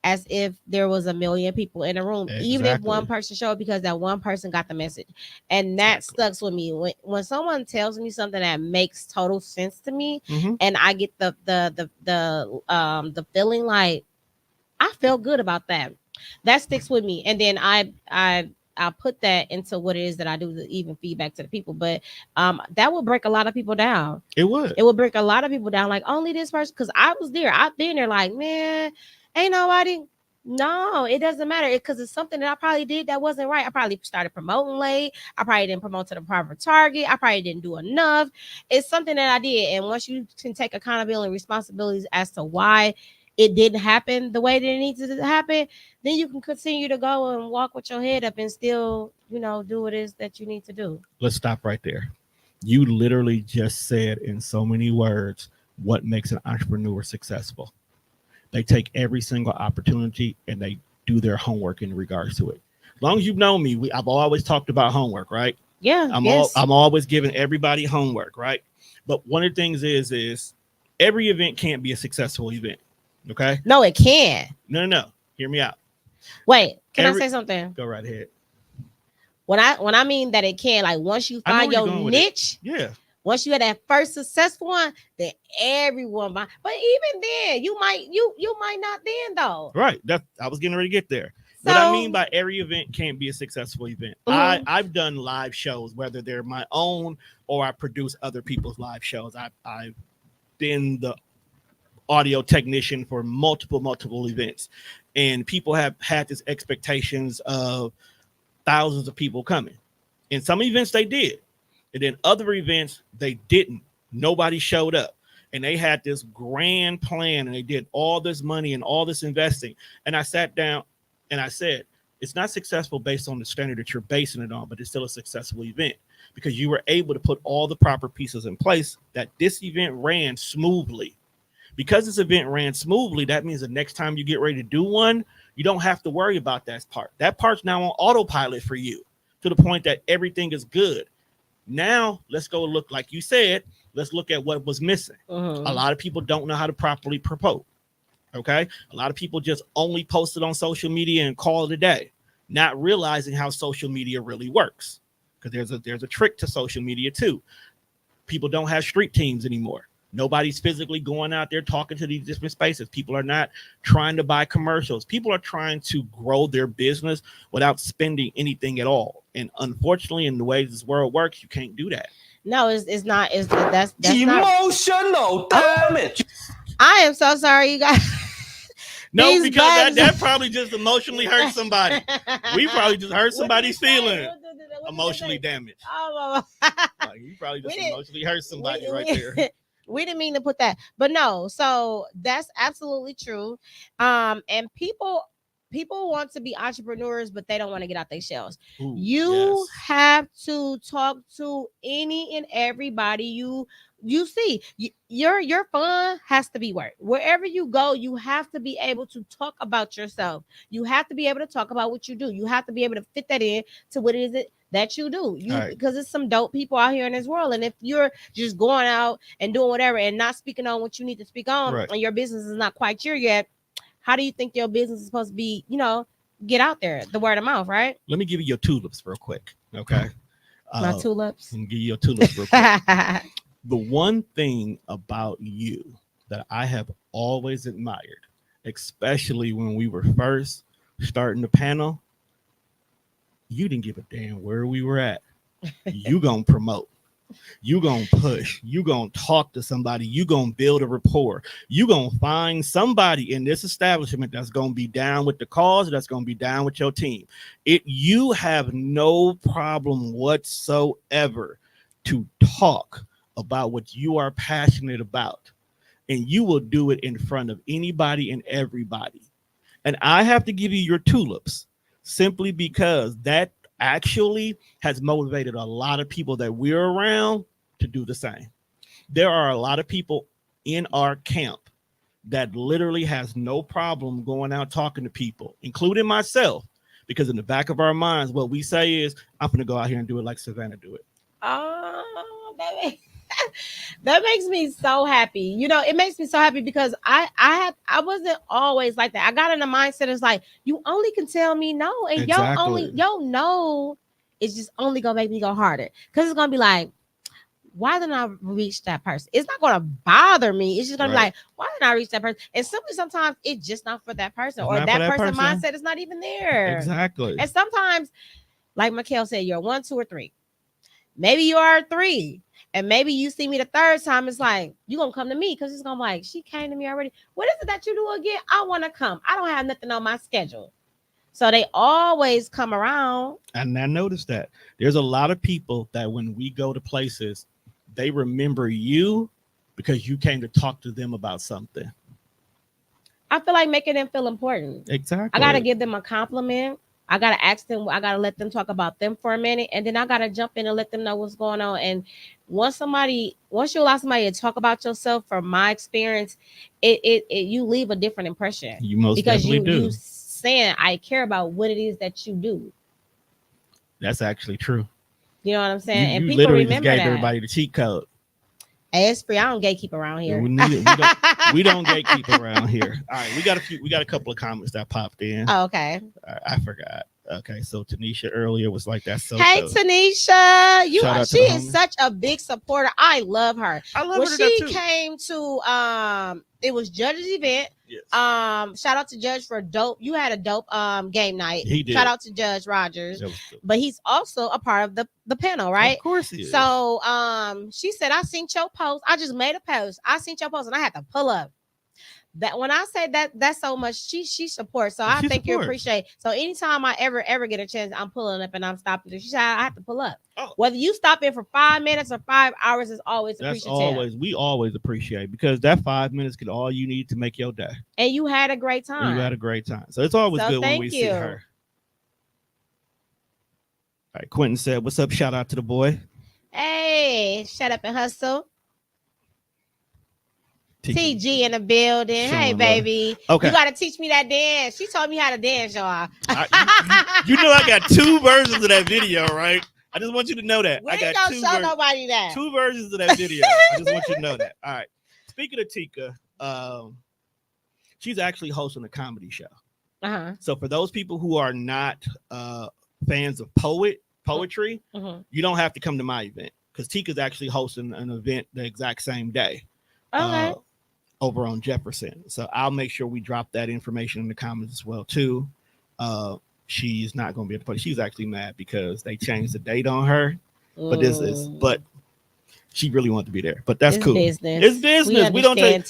Speaker 3: as if there was a million people in the room, even if one person showed, because that one person got the message. And that stuck with me. When someone tells me something that makes total sense to me, and I get the feeling like I feel good about that, that sticks with me. And then I'll put that into what it is that I do to even feedback to the people. But that would break a lot of people down. It would break a lot of people down. Like, only this person, because I was there. I've been there, like, man, ain't nobody. No, it doesn't matter, because it's something that I probably did that wasn't right. I probably started promoting late. I probably didn't promote to the proper target. I probably didn't do enough. It's something that I did. And once you can take accountability and responsibilities as to why it didn't happen the way that it needs to happen, then you can continue to go and walk with your head up and still, do what it is that you need to do.
Speaker 4: Let's stop right there. You literally just said in so many words what makes an entrepreneur successful. They take every single opportunity and they do their homework in regards to it. As long as you've known me, I've always talked about homework, right?
Speaker 3: Yeah.
Speaker 4: I'm always giving everybody homework, right? But one of the things is every event can't be a successful event. Okay.
Speaker 3: No, it can.
Speaker 4: No. Hear me out.
Speaker 3: Wait, can I say something?
Speaker 4: Go right ahead.
Speaker 3: When I mean that it can, like, once you find your niche,
Speaker 4: yeah.
Speaker 3: Once you had that first successful one, then everyone might. But even then, you might not then though.
Speaker 4: Right. I was getting ready to get there. So, what I mean by every event can't be a successful event. I've done live shows, whether they're my own or I produce other people's live shows. I've been the audio technician for multiple events, and people have had this expectations of thousands of people coming. In some events they did, and then other events they didn't. Nobody showed up, and they had this grand plan, and they did all this money and all this investing. And I sat down and I said, it's not successful based on the standard that you're basing it on, but it's still a successful event because you were able to put all the proper pieces in place that this event ran smoothly. Because this event ran smoothly, that means the next time you get ready to do one, you don't have to worry about that part. That part's now on autopilot for you to the point that everything is good. Now, let's go look, like you said, let's look at what was missing. A lot of people don't know how to properly promote. Okay. A lot of people just only post it on social media and call it a day, not realizing how social media really works. Because there's a trick to social media too. People don't have street teams anymore. Nobody's physically going out there talking to these different spaces. People are not trying to buy commercials. People are trying to grow their business without spending anything at all. And unfortunately, in the way this world works, you can't do that.
Speaker 3: No, it's not. That's
Speaker 5: emotional damage.
Speaker 3: I am so sorry, you guys.
Speaker 4: No, because that probably just emotionally hurt somebody. We probably just hurt somebody's feeling. Emotionally damaged. Like, you probably just emotionally hurt somebody right there.
Speaker 3: We didn't mean to put that, but no. So that's absolutely true. And people want to be entrepreneurs, but they don't want to get out their shells. You have to talk to any and everybody you see. Your fun has to be work. Wherever you go, you have to be able to talk about yourself. You have to be able to talk about what you do. You have to be able to fit that in to what it is that you do. Because there's some dope people out here in this world. And if you're just going out and doing whatever and not speaking on what you need to speak on, and your business is not quite here yet, how do you think your business is supposed to be, get out there? The word of mouth, right?
Speaker 4: Let me give you your tulips real quick. Okay.
Speaker 3: My tulips.
Speaker 4: Let me give you your tulips real quick. The one thing about you that I have always admired, especially when we were first starting the panel, you didn't give a damn where we were at. You gonna promote. You gonna push. You gonna talk to somebody. You gonna build a rapport. You gonna find somebody in this establishment that's gonna be down with the cause. That's gonna be down with your team. You have no problem whatsoever to talk about what you are passionate about, and you will do it in front of anybody and everybody. And I have to give you your tulips simply because that actually has motivated a lot of people that we're around to do the same. There are a lot of people in our camp that literally has no problem going out talking to people, including myself, because in the back of our minds, what we say is, I'm going to go out here and do it like Savannah do it.
Speaker 3: Oh, that makes me so happy. You know, it makes me so happy because I wasn't always like that. I got in the mindset it's like you only can tell me no, and
Speaker 4: Exactly.
Speaker 3: yo no is just only gonna make me go harder because it's gonna be like, why didn't I reach that person? It's not gonna bother me. It's just gonna be like, why didn't I reach that person? And simply sometimes it's just not for that person,
Speaker 4: It's
Speaker 3: or
Speaker 4: not for
Speaker 3: that
Speaker 4: that
Speaker 3: person
Speaker 4: person.
Speaker 3: mindset is not even there.
Speaker 4: Exactly.
Speaker 3: And sometimes, like Mikhail said, you're 1, 2, or 3. Maybe you are 3. And maybe you see me the third time, it's like, you're going to come to me because it's going to be like, she came to me already. What is it that you do again? I want to come. I don't have nothing on my schedule. So they always come around.
Speaker 4: And I noticed that there's a lot of people that when we go to places, they remember you because you came to talk to them about something.
Speaker 3: I feel like making them feel important.
Speaker 4: Exactly.
Speaker 3: I got to give them a compliment. I got to ask them. I got to let them talk about them for a minute. And then I got to jump in and let them know what's going on. And once you allow somebody to talk about yourself, from my experience, you leave a different impression.
Speaker 4: You most definitely do.
Speaker 3: You saying, I care about what it is that you do.
Speaker 4: That's actually true.
Speaker 3: You know what I'm saying?
Speaker 4: You
Speaker 3: and people
Speaker 4: literally
Speaker 3: remember
Speaker 4: just gave
Speaker 3: that.
Speaker 4: Everybody the cheat code.
Speaker 3: Hey, it's free. I don't gatekeep around here.
Speaker 4: We don't gatekeep around here. All right, we got a couple of comments that popped in.
Speaker 3: Oh, okay.
Speaker 4: I forgot. Okay, so Tanisha earlier was like, "That's so."
Speaker 3: Hey, Tanisha, she is
Speaker 4: homie.
Speaker 3: such a big supporter. I love her.
Speaker 4: I love
Speaker 3: when
Speaker 4: her
Speaker 3: she
Speaker 4: too.
Speaker 3: came to it was Judge's event.
Speaker 4: Yes.
Speaker 3: Shout out to Judge for dope. You had a dope game night.
Speaker 4: He did.
Speaker 3: Shout out to Judge Rogers. But he's also a part of the panel, right?
Speaker 4: Of course he is.
Speaker 3: So she said, I seen your post. I just made a post. I seen your post and I had to pull up. That when I say that's so much, she supports. So I think you appreciate. So anytime I ever get a chance, I'm pulling up and I'm stopping. She said I have to pull up. Oh. Whether you stop in for 5 minutes or 5 hours is always appreciated.
Speaker 4: We always appreciate, because that 5 minutes could all you need to make your day.
Speaker 3: And you had a great time. So
Speaker 4: it's always good when we see her. All right, Quentin said, "What's up?" Shout out to the boy.
Speaker 3: Hey, shut up and hustle. TG in the building. Hey, baby. Okay. You got to teach me that dance. She told me how to dance, y'all.
Speaker 4: You know I got 2 versions of that video, right? I just want you to know that.
Speaker 3: I got
Speaker 4: two
Speaker 3: show nobody that.
Speaker 4: 2 versions of that video. I just want you to know that. All right. Speaking of Tika, she's actually hosting a comedy show.
Speaker 3: Uh-huh.
Speaker 4: So for those people who are not fans of poetry, you don't have to come to my event, because Tika's actually hosting an event the exact same day.
Speaker 3: Okay.
Speaker 4: Over on Jefferson. So I'll make sure we drop that information in the comments as well too. She's not going to be able to play. She's actually mad because they changed the date on her. But she really wanted to be there. But that's cool.
Speaker 3: Business.
Speaker 4: It's business. We understand.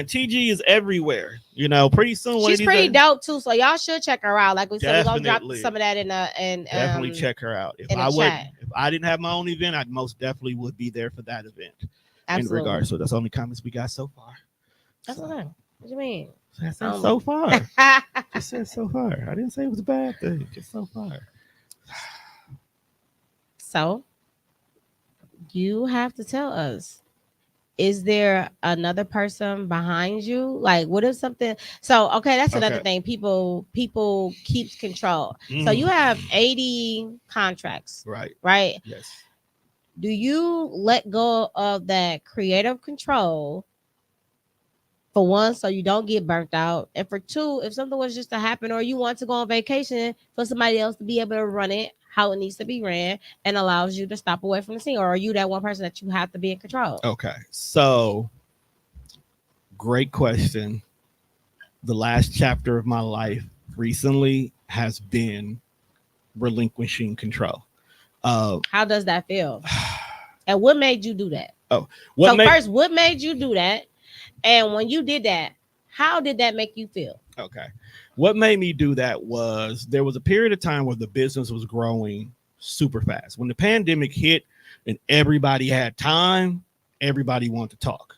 Speaker 4: TG is everywhere. You know, pretty soon.
Speaker 3: She's pretty dope too. So y'all should check her out. Like we said, we're gonna drop some of that in
Speaker 4: definitely check her out. If I didn't have my own event, I most definitely would be there for that event. Absolutely. In regards, so that's only comments we got so far.
Speaker 3: That's what you mean?
Speaker 4: That's so far. Just said so far. I didn't say it was a bad thing. Just so far.
Speaker 3: So you have to tell us: is there another person behind you? Like, what if something? So okay, that's another thing. People keeps control. So you have 80 contracts, right?
Speaker 4: Yes.
Speaker 3: Do you let go of that creative control, for one, so you don't get burnt out, and for two, if something was just to happen or you want to go on vacation, for somebody else to be able to run it how it needs to be ran and allows you to stop away from the scene? Or are you that one person that you have to be in control?
Speaker 4: Okay, so great question. The last chapter of my life recently has been relinquishing control.
Speaker 3: How does that feel? And what made you do that?
Speaker 4: What
Speaker 3: So
Speaker 4: made
Speaker 3: first, what made you do that? And when you did that, how did that make you feel?
Speaker 4: okay? What made me do that was there was a period of time where the business was growing super fast. When the pandemic hit and everybody had time, everybody wanted to talk.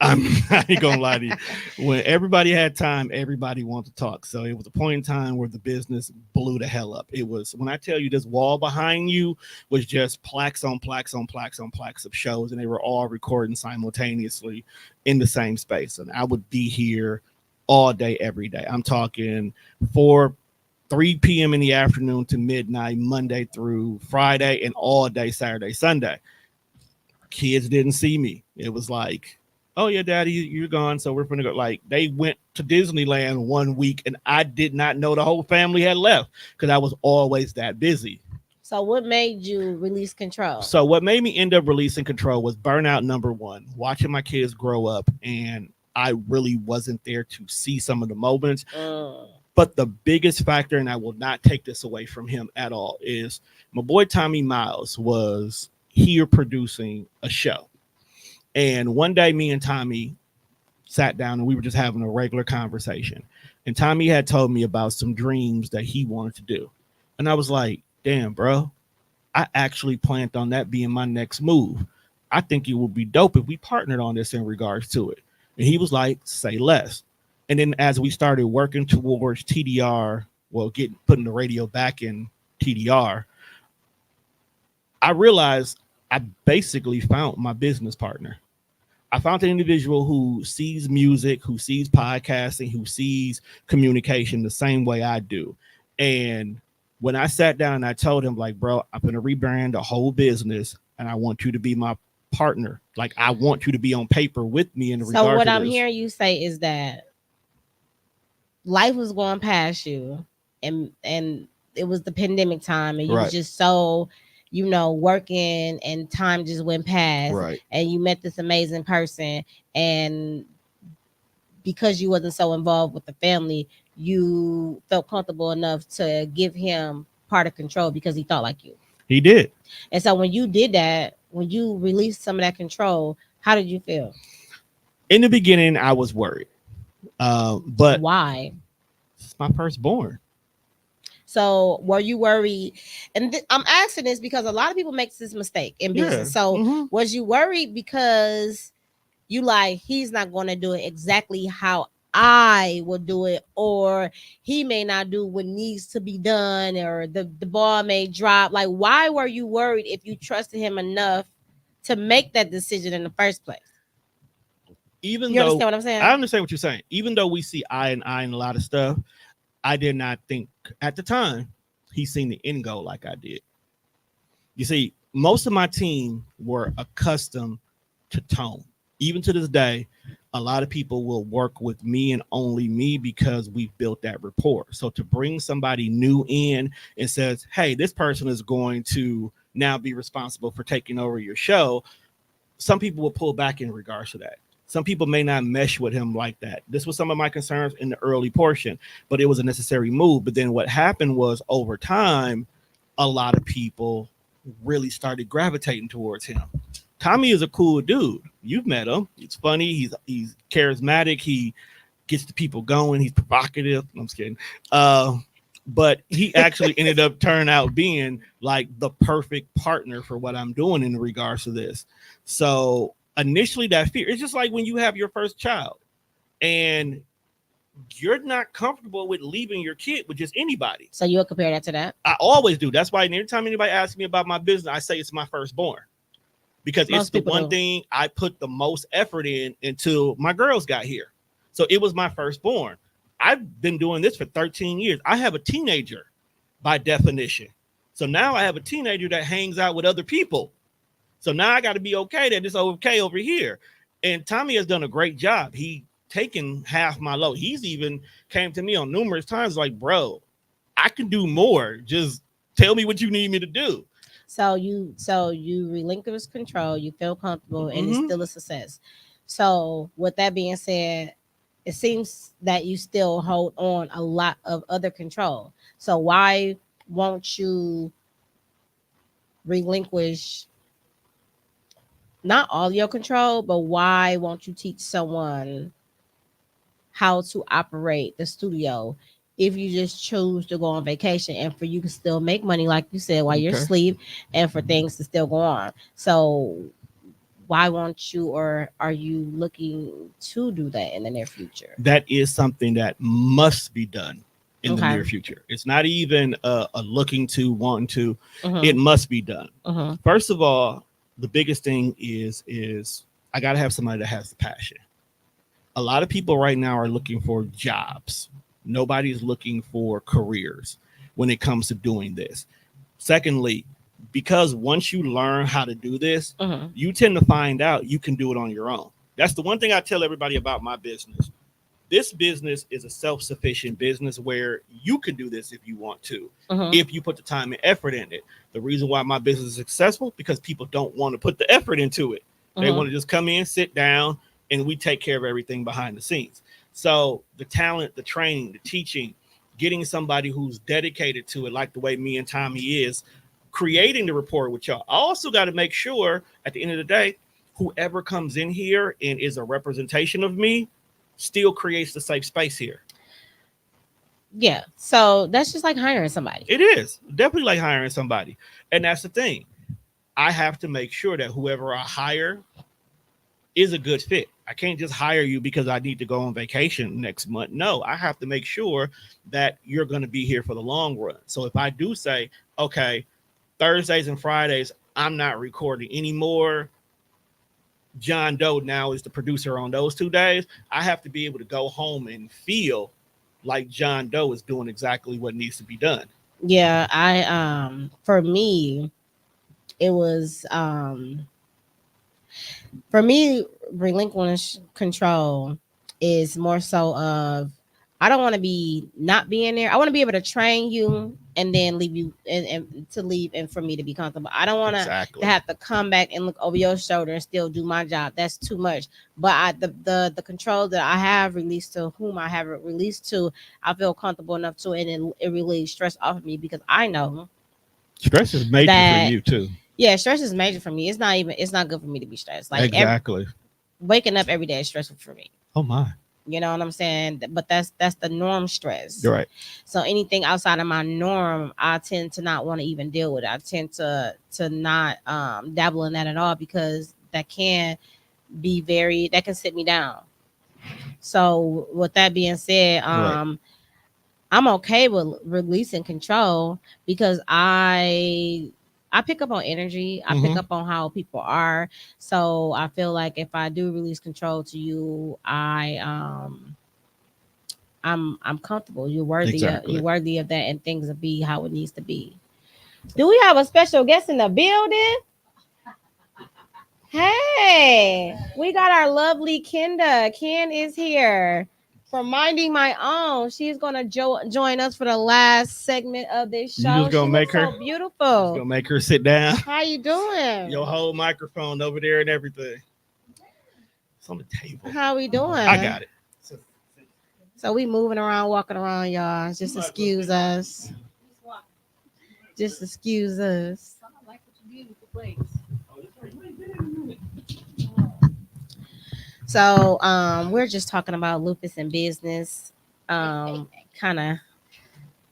Speaker 4: I'm not gonna lie to you. When everybody had time, everybody wanted to talk. So it was a point in time where the business blew the hell up. It was when I tell you this wall behind you was just plaques on plaques on plaques on plaques of shows, and they were all recording simultaneously in the same space. And I would be here all day, every day. I'm talking 3 p.m. in the afternoon to midnight, Monday through Friday, and all day Saturday, Sunday. Kids didn't see me. It was like, oh yeah, daddy, you're gone. So we're gonna go. Like they went to Disneyland 1 week and I did not know the whole family had left because I was always that busy.
Speaker 3: So what made you release control?
Speaker 4: So what made me end up releasing control was burnout number one, watching my kids grow up, and I really wasn't there to see some of the moments. But the biggest factor, and I will not take this away from him at all, is my boy Tommy Miles was here producing a show. And one day me and Tommy sat down and we were just having a regular conversation. And Tommy had told me about some dreams that he wanted to do. And I was like, damn, bro, I actually planned on that being my next move. I think it would be dope if we partnered on this in regards to it. And he was like, say less. And then as we started working towards TDR, well, putting the radio back in TDR, I realized I basically found my business partner. I found an individual who sees music, who sees podcasting, who sees communication the same way I do. And when I sat down and I told him, like, bro, I'm going to rebrand the whole business and I want you to be my partner. Like, I want you to be on paper with me in regard to this.
Speaker 3: So what I'm hearing you say is that life was going past you and it was the pandemic time and you was just so working and time just went past,
Speaker 4: right?
Speaker 3: And you met this amazing person, and because you wasn't so involved with the family, you felt comfortable enough to give him part of control because he thought like you.
Speaker 4: He did.
Speaker 3: And so when you did that, when you released some of that control, how did you feel?
Speaker 4: In the beginning, I was worried. But
Speaker 3: why?
Speaker 4: It's my firstborn.
Speaker 3: So were you worried? And I'm asking this because a lot of people make this mistake in business. So was you worried because you like, he's not going to do it exactly how I would do it, or he may not do what needs to be done, or the ball may drop? Like, why were you worried if you trusted him enough to make that decision in the first place?
Speaker 4: Even
Speaker 3: you
Speaker 4: though
Speaker 3: understand what I'm saying?
Speaker 4: I understand what you're saying. Even though we see eye and eye in a lot of stuff, I did not think at the time he's seen the end goal like I did. You see, most of my team were accustomed to tone. Even to this day, a lot of people will work with me and only me because we've built that rapport. So to bring somebody new in and says, hey, this person is going to now be responsible for taking over your show, some people will pull back in regards to that. Some people may not mesh with him like that. This was some of my concerns in the early portion, but it was a necessary move. But then what happened was over time, a lot of people really started gravitating towards him. Tommy is a cool dude. You've met him. He's funny. He's charismatic. He gets the people going. He's provocative. I'm just kidding. But he actually ended up turning out being like the perfect partner for what I'm doing in regards to this. So initially that fear, it's just like when you have your first child and you're not comfortable with leaving your kid with just anybody.
Speaker 3: So you'll compare that to that?
Speaker 4: I always do. That's why anytime anybody asks me about my business, I say it's my firstborn. Because it's the one thing I put the most effort in until my girls got here. So it was my firstborn. I've been doing this for 13 years. I have a teenager by definition. So now I have a teenager that hangs out with other people. So now I got to be okay that it's okay over here. And Tommy has done a great job. He taken half my load. He's even came to me on numerous times like, bro, I can do more. Just tell me what you need me to do.
Speaker 3: So you relinquish control, you feel comfortable, and it's still a success. So with that being said, it seems that you still hold on a lot of other control. So why won't you relinquish not all your control, but why won't you teach someone how to operate the studio if you just choose to go on vacation and for you to still make money, like you said, while you're
Speaker 4: Okay.
Speaker 3: asleep, and for things to still go on? So why won't you, or are you looking to do that in the near future?
Speaker 4: That is something that must be done in the
Speaker 3: Okay.
Speaker 4: near future. It's not even a looking to, wanting to.
Speaker 3: Mm-hmm.
Speaker 4: It must be done.
Speaker 3: Mm-hmm.
Speaker 4: First of all, the biggest thing is I got to have somebody that has the passion. A lot of people right now are looking for jobs. Nobody's looking for careers when it comes to doing this. Secondly, because once you learn how to do this,
Speaker 3: Mm-hmm.
Speaker 4: you tend to find out you can do it on your own. That's the one thing I tell everybody about my business. This business is a self-sufficient business where you can do this if you want to,
Speaker 3: Mm-hmm.
Speaker 4: if you put the time and effort in it. The reason why my business is successful because people don't want to put the effort into it. They want to just come in, sit down, and we take care of everything behind the scenes. So the talent, the training, the teaching, getting somebody who's dedicated to it, like the way me and Tommy is, creating the rapport with y'all. I also got to make sure at the end of the day, whoever comes in here and is a representation of me still creates the safe space here.
Speaker 3: Yeah. So that's just like hiring somebody.
Speaker 4: It is definitely like hiring somebody. And that's the thing. I have to make sure that whoever I hire is a good fit. I can't just hire you because I need to go on vacation next month. No, I have to make sure that you're going to be here for the long run. So if I do say, okay, Thursdays and Fridays, I'm not recording anymore. John Doe now is the producer on those 2 days. I have to be able to go home and feel like John Doe is doing exactly what needs to be done.
Speaker 3: Yeah, for me, it was for me, relinquish control is more so of, I don't want to be not being there. I want to be able to train you and then leave you, and to leave, and for me to be comfortable. I don't want
Speaker 4: Exactly.
Speaker 3: to have to come back and look over your shoulder and still do my job. That's too much. But the control that I have released to whom I have it released to, I feel comfortable enough to, and it relieves stress off of me, because I know
Speaker 4: Stress is major
Speaker 3: that,
Speaker 4: for you too.
Speaker 3: yeah, stress is major for me. It's not good for me to be stressed. Like
Speaker 4: Exactly.
Speaker 3: waking up every day is stressful for me.
Speaker 4: Oh my.
Speaker 3: You know what I'm saying? But that's the norm stress.
Speaker 4: You're right.
Speaker 3: So anything outside of my norm, I tend to not want to even deal with it. I tend to not dabble in that at all, because that can that can sit me down. So with that being said,
Speaker 4: Right.
Speaker 3: I'm okay with releasing control, because I pick up on energy. I pick
Speaker 4: Mhm.
Speaker 3: up on how people are. So I feel like if I do release control to you, I'm comfortable.
Speaker 4: Exactly.
Speaker 3: You're worthy of that, and things will be how it needs to be. Do we have a special guest in the building? Hey, we got our lovely Kenda. Ken is here from Minding My Own. She's gonna join us for the last segment of this
Speaker 4: You
Speaker 3: show.
Speaker 4: just gonna
Speaker 3: She
Speaker 4: make
Speaker 3: looks
Speaker 4: her-
Speaker 3: so beautiful.
Speaker 4: Gonna make her sit down.
Speaker 3: How you doing?
Speaker 4: Your whole microphone over there and everything. It's on the table.
Speaker 3: How we doing?
Speaker 4: I got it.
Speaker 3: So we moving around, walking around, y'all. Just excuse us. Just excuse us. So we're just talking about lupus and business. Kind of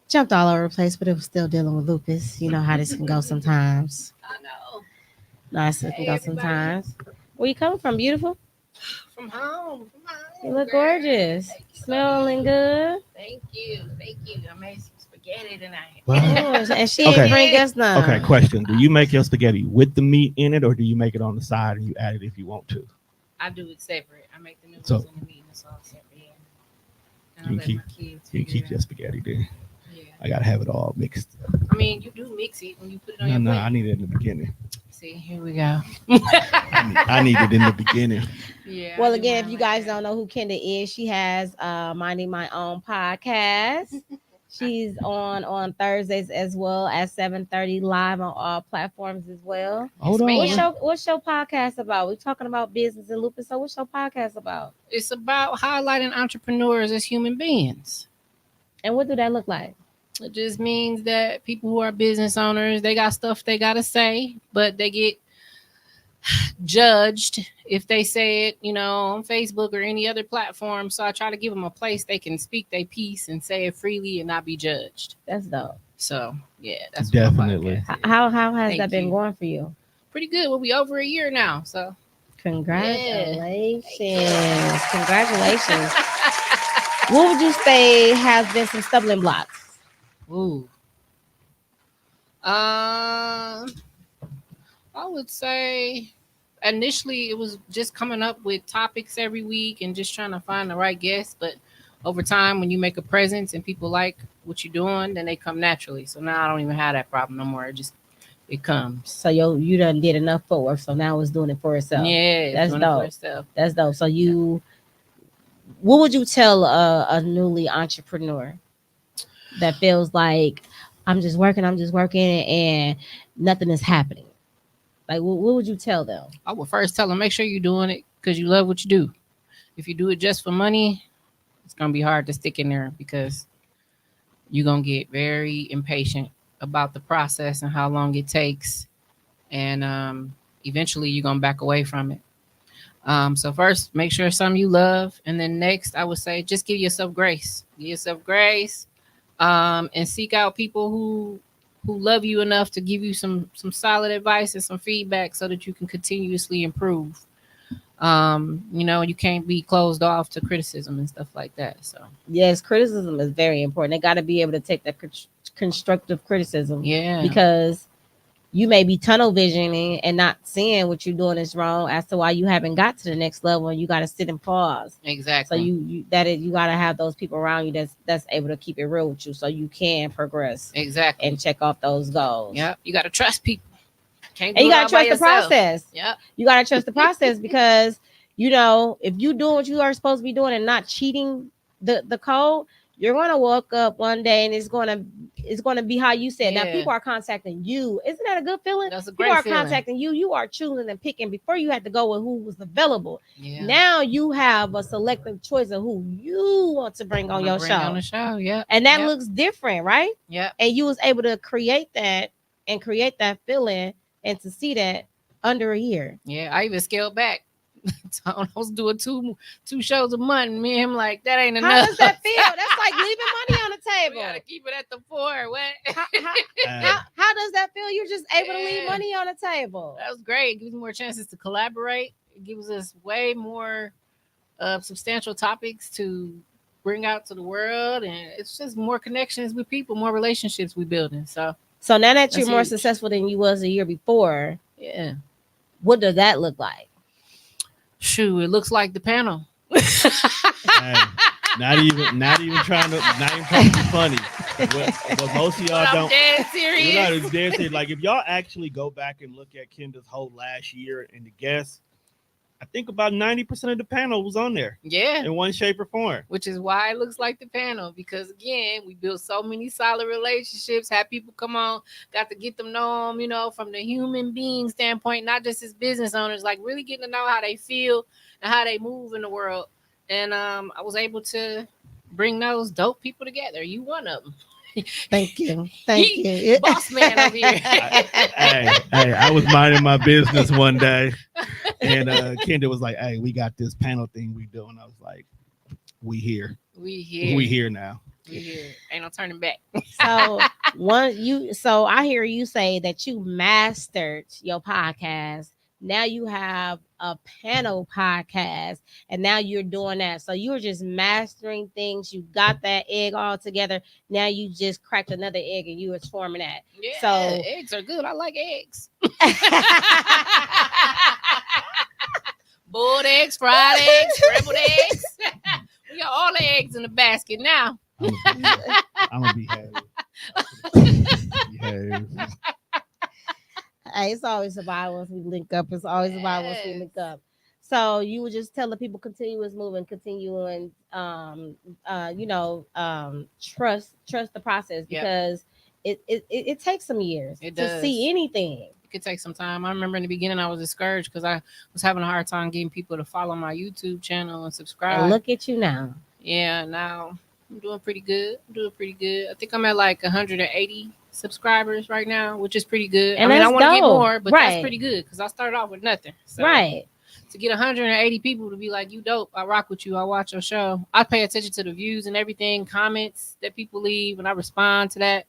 Speaker 3: jumped all over the place, but it was still dealing with lupus. You know how this can go sometimes.
Speaker 6: I know.
Speaker 3: Nice, it can go sometimes. Where you coming from, beautiful?
Speaker 6: From home.
Speaker 3: You look
Speaker 6: girl.
Speaker 3: gorgeous.
Speaker 6: Thank you,
Speaker 3: Smelling good.
Speaker 6: Thank you. Thank you. I made some spaghetti tonight.
Speaker 4: Well,
Speaker 3: Oh, and she
Speaker 4: Okay.
Speaker 3: didn't bring us none.
Speaker 4: okay, question. Do you make your spaghetti with the meat in it, or do you make it on the side and you add it if you want to?
Speaker 6: I do it separate. I make the noodles
Speaker 4: So-
Speaker 6: and the meat and the sauce separate. Yeah. And I
Speaker 4: You
Speaker 6: let
Speaker 4: keep-
Speaker 6: my kids
Speaker 4: You
Speaker 6: figure
Speaker 4: keep
Speaker 6: it
Speaker 4: your
Speaker 6: out.
Speaker 4: spaghetti there.
Speaker 6: Yeah.
Speaker 4: I gotta have it all mixed.
Speaker 6: I mean, you do mix it when you put it on
Speaker 4: No,
Speaker 6: your
Speaker 4: no,
Speaker 6: plate.
Speaker 4: I need it in the beginning.
Speaker 6: See, here we go.
Speaker 4: I need it in the beginning.
Speaker 6: Yeah.
Speaker 3: Well,
Speaker 6: I do
Speaker 3: again, if
Speaker 6: mine
Speaker 3: you
Speaker 6: like
Speaker 3: guys
Speaker 6: that.
Speaker 3: don't know who Kenda is, she has Minding My Own podcast. She's on Thursdays as well at 7:30 live on all platforms as well.
Speaker 4: Hold on.
Speaker 6: ma'am.
Speaker 3: What's your podcast about? We're talking about business and lupus. So what's your podcast about?
Speaker 6: It's about highlighting entrepreneurs as human beings.
Speaker 3: And what do that look like?
Speaker 6: It just means that people who are business owners, they got stuff they gotta say, but they get judged if they say it, on Facebook or any other platform. So I try to give them a place they can speak their piece and say it freely and not be judged.
Speaker 3: That's dope.
Speaker 6: So yeah, that's
Speaker 4: Definitely.
Speaker 6: What my podcast is.
Speaker 3: How has
Speaker 6: Thank
Speaker 3: that been
Speaker 6: you.
Speaker 3: going for you?
Speaker 6: Pretty good. We'll be over a year now. So
Speaker 3: Congratulations. Congratulations. What would you say has been some stumbling blocks?
Speaker 6: ooh. I would say initially it was just coming up with topics every week and just trying to find the right guests. But over time, when you make a presence and people like what you're doing, then they come naturally. So now I don't even have that problem no more. It comes.
Speaker 3: So you done did enough footwork, so now it's doing it for itself.
Speaker 6: Yeah,
Speaker 3: that's
Speaker 6: doing
Speaker 3: dope.
Speaker 6: It for itself.
Speaker 3: That's dope. So what would you tell a newly entrepreneur that feels like I'm just working, and nothing is happening? Like, what would you tell them?
Speaker 6: I would first tell them, make sure you're doing it because you love what you do. If you do it just for money, it's going to be hard to stick in there because you're going to get very impatient about the process and how long it takes. And eventually you're going to back away from it. So first, make sure it's something you love. And then next, I would say just give yourself grace. Give yourself grace and seek out people who love you enough to give you some solid advice and some feedback so that you can continuously improve. You can't be closed off to criticism and stuff like that. So
Speaker 3: yes, criticism is very important. They got to be able to take that constructive criticism.
Speaker 6: Yeah,
Speaker 3: because you may be tunnel visioning and not seeing what you're doing is wrong as to why you haven't got to the next level, and you got to sit and pause.
Speaker 6: Exactly.
Speaker 3: So you got to have those people around you that's able to keep it real with you, so you can progress.
Speaker 6: Exactly.
Speaker 3: And check off those goals.
Speaker 6: Yep. You got to trust people.
Speaker 3: And you got to trust the process.
Speaker 6: Yep.
Speaker 3: You got to trust the process because if you doing what you are supposed to be doing and not cheating the code, you're gonna walk up one day and it's gonna be how you said.
Speaker 6: Yeah.
Speaker 3: Now people are contacting you. Isn't that a good feeling?
Speaker 6: That's a great
Speaker 3: feeling.
Speaker 6: People are
Speaker 3: contacting you. You are choosing and picking. Before you had to go with who was available.
Speaker 6: Yeah.
Speaker 3: Now you have a selective choice of who you want to bring on your show.
Speaker 6: On the show, yeah.
Speaker 3: And that looks different, right?
Speaker 6: Yeah.
Speaker 3: And you was able to create that feeling and to see that under a year.
Speaker 6: Yeah, I even scaled back. I was doing two shows a month. And me and him like, that ain't enough.
Speaker 3: How does that feel? That's like leaving money on the table.
Speaker 6: We gotta keep it at the 4. What?
Speaker 3: How does that feel? You're just able to leave money on the table.
Speaker 6: That was great. It gives us more chances to collaborate. It gives us way more substantial topics to bring out to the world, and it's just more connections with people, more relationships we building. So
Speaker 3: now that you're more successful than you was a year before,
Speaker 6: yeah,
Speaker 3: what does that look like?
Speaker 6: Shoot, it looks like the panel.
Speaker 4: Hey, not even trying to be funny. But most of y'all don't.
Speaker 6: Dead serious.
Speaker 4: You're not dead serious. Like if y'all actually go back and look at Kenda's whole last year and the guests, I think about 90% of the panel was on there.
Speaker 6: Yeah.
Speaker 4: In one shape or form.
Speaker 6: Which is why it looks like the panel. Because again, we built so many solid relationships, had people come on, got to get them know them, from the human being standpoint, not just as business owners, like really getting to know how they feel and how they move in the world. And I was able to bring those dope people together. You one of them.
Speaker 3: Thank you.
Speaker 6: Boss man over here.
Speaker 4: I was minding my business one day, and Kenda was like, "Hey, we got this panel thing we doing." I was like, "We here now.
Speaker 6: We here. Ain't no turning back."
Speaker 3: So I hear you say that you mastered your podcast. Now you have a panel podcast, and now you're doing that. So you were just mastering things. You got that egg all together. Now you just cracked another egg, and you were forming that.
Speaker 6: Yeah,
Speaker 3: so
Speaker 6: eggs are good. I like eggs. Boiled eggs, fried eggs, scrambled eggs. We got all the eggs in the basket now.
Speaker 4: I'm gonna behave.
Speaker 3: Hey, it's always about once we link up. It's always about once we link up. So you would just tell the people continuous moving, continuing, trust the process because it takes some years to see anything.
Speaker 6: It could take some time. I remember in the beginning I was discouraged because I was having a hard time getting people to follow my YouTube channel and subscribe.
Speaker 3: And look at you now.
Speaker 6: Yeah, now I'm doing pretty good. I think I'm at like 180 subscribers right now, which is pretty good.
Speaker 3: And
Speaker 6: I mean, I
Speaker 3: that's
Speaker 6: want to get
Speaker 3: dope.
Speaker 6: more, but
Speaker 3: Right.
Speaker 6: that's pretty good because I started off with nothing. So
Speaker 3: Right.
Speaker 6: to get 180 people to be like, you dope, I rock with you, I watch your show. I pay attention to the views and everything, comments that people leave, and I respond to that.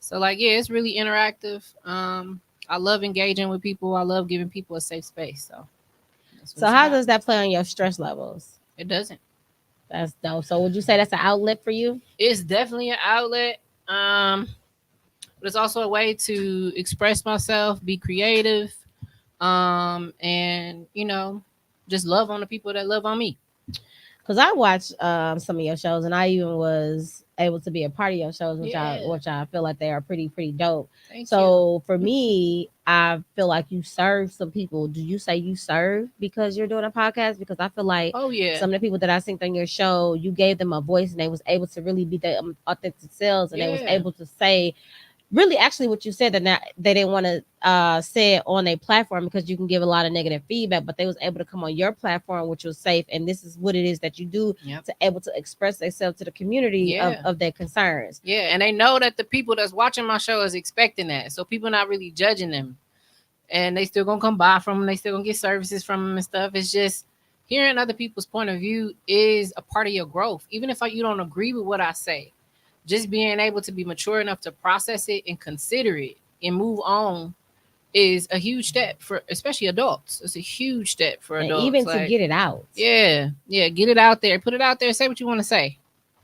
Speaker 6: So like, yeah, it's really interactive. I love engaging with people. I love giving people a safe space. So that's what
Speaker 3: So
Speaker 6: it's
Speaker 3: how
Speaker 6: about.
Speaker 3: does that play on your stress levels?
Speaker 6: It doesn't.
Speaker 3: That's dope. So would you say that's an outlet for you?
Speaker 6: It's definitely an outlet. But it's also a way to express myself, be creative, and just love on the people that love on me.
Speaker 3: Because I watched some of your shows, and I even was able to be a part of your shows, which I feel like they are pretty dope.
Speaker 6: Thank you.
Speaker 3: So for me, I feel like you serve some people. Do you say you serve because you're doing a podcast? Because I feel like
Speaker 6: Oh yeah.
Speaker 3: some of the people that I seen on your show, you gave them a voice, and they was able to really be their authentic selves, and they was
Speaker 6: Yeah.
Speaker 3: able to say really actually what you said, that not, they didn't want to say it on a platform because you can give a lot of negative feedback, but they was able to come on your platform, which was safe, and this is what it is that you do
Speaker 6: Yep.
Speaker 3: to able to express themselves to the community
Speaker 6: Yeah.
Speaker 3: of their concerns.
Speaker 6: Yeah, and they know that the people that's watching my show is expecting that, so people not really judging them, and they still gonna come by from them. They still gonna get services from them and stuff. It's just hearing other people's point of view is a part of your growth, even if you don't agree with what I say. Just being able to be mature enough to process it and consider it and move on is a huge step for especially adults. It's a huge step for
Speaker 3: And
Speaker 6: adults.
Speaker 3: even to
Speaker 6: Like,
Speaker 3: get it out.
Speaker 6: yeah, get it out there, put it out there, say what you want to say.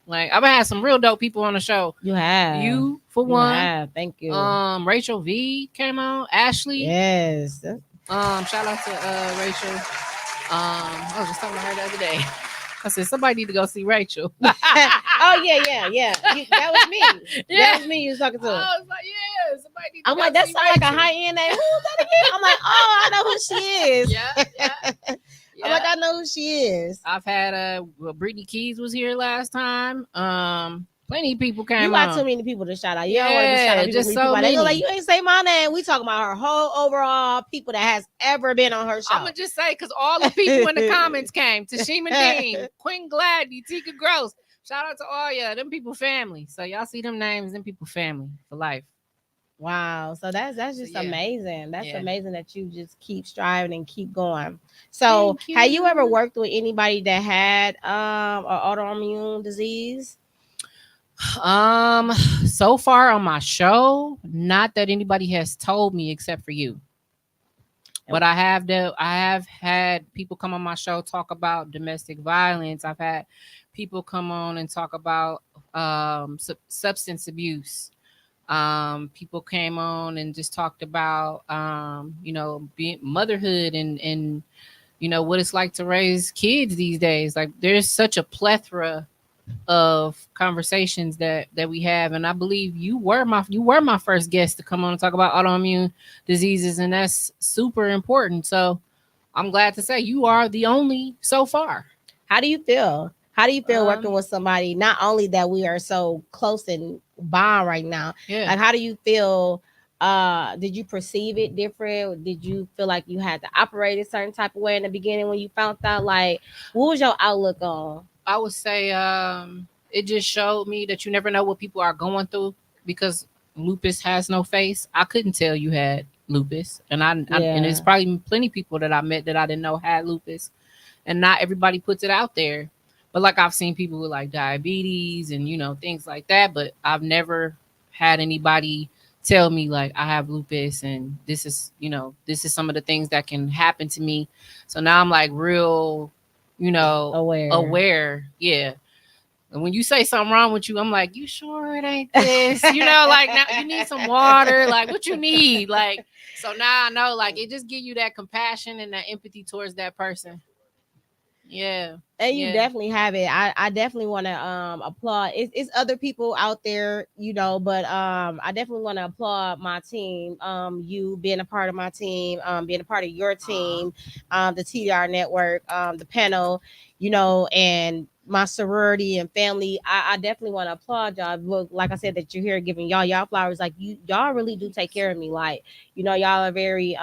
Speaker 6: Like, I've had some real dope people on the show.
Speaker 3: You have.
Speaker 6: You for
Speaker 3: You
Speaker 6: one.
Speaker 3: have. Thank you.
Speaker 6: Rachel V came on. Ashley.
Speaker 3: Yes.
Speaker 6: Shout out to Rachel. I was just talking to her the other day. I said somebody need to go see Rachel.
Speaker 3: Oh yeah. That was me.
Speaker 6: Yeah.
Speaker 3: That was me you was talking to.
Speaker 6: I was like, yeah, somebody need to
Speaker 3: I'm
Speaker 6: go
Speaker 3: like, that
Speaker 6: see
Speaker 3: sounds like a
Speaker 6: Rachel.
Speaker 3: high end name. Who's that again? I'm like, oh, I know who she is.
Speaker 6: Yeah.
Speaker 3: I'm like, I know who she is.
Speaker 6: I've had Brittany Keys was here last time. Plenty of people came
Speaker 3: You got
Speaker 6: on.
Speaker 3: too many people to shout out. You don't want to shout out people.
Speaker 6: just
Speaker 3: Just
Speaker 6: so
Speaker 3: They go like,
Speaker 6: many.
Speaker 3: you ain't say my name. We talking about her whole overall people that has ever been on her show.
Speaker 6: I'm gonna just say because all the people in the comments came. Tashima Dean, Quinn Gladney, Tika Gross. Shout out to all y'all. Them people family. So y'all see them names, them people family for life.
Speaker 3: Wow. So that's just
Speaker 6: yeah.
Speaker 3: amazing. That's
Speaker 6: Yeah.
Speaker 3: amazing that you just keep striving and keep going. So
Speaker 6: Thank
Speaker 3: have you
Speaker 6: you.
Speaker 3: ever worked with anybody that had an autoimmune disease?
Speaker 6: So far on my show, not that anybody has told me except for you. But I have had people come on my show talk about domestic violence. I've had people come on and talk about substance abuse. People came on and just talked about being motherhood and what it's like to raise kids these days. Like, there's such a plethora of conversations that we have, and I believe you were my first guest to come on and talk about autoimmune diseases, and that's super important. So I'm glad to say you are the only so far.
Speaker 3: How do you feel? How do you feel working with somebody, not only that we are so close and bond right now?
Speaker 6: Yeah.
Speaker 3: Like, how do you feel? Did you perceive it different? Did you feel like you had to operate a certain type of way in the beginning when you found out? Like, what was your outlook on?
Speaker 6: I would say it just showed me that you never know what people are going through, because lupus has no face. I couldn't tell you had lupus, and and there's probably plenty of people that I met that I didn't know had lupus, and not everybody puts it out there. But like, I've seen people with like diabetes and things like that, but I've never had anybody tell me like I have lupus and this is some of the things that can happen to me. So now I'm like real aware. Yeah. And when you say something wrong with you, I'm like, you sure it ain't this? Like, now you need some water. Like, what you need? Like, so now I know, like, it just give you that compassion and that empathy towards that person. Yeah.
Speaker 3: And you definitely have it. I definitely want to applaud. It's other people out there, but I definitely want to applaud my team. You being a part of my team, being a part of your team, the TDR network, the panel, and my sorority and family. I definitely want to applaud y'all. Look, like I said, that you're here giving y'all flowers. Like, y'all really do take care of me. Like, y'all are very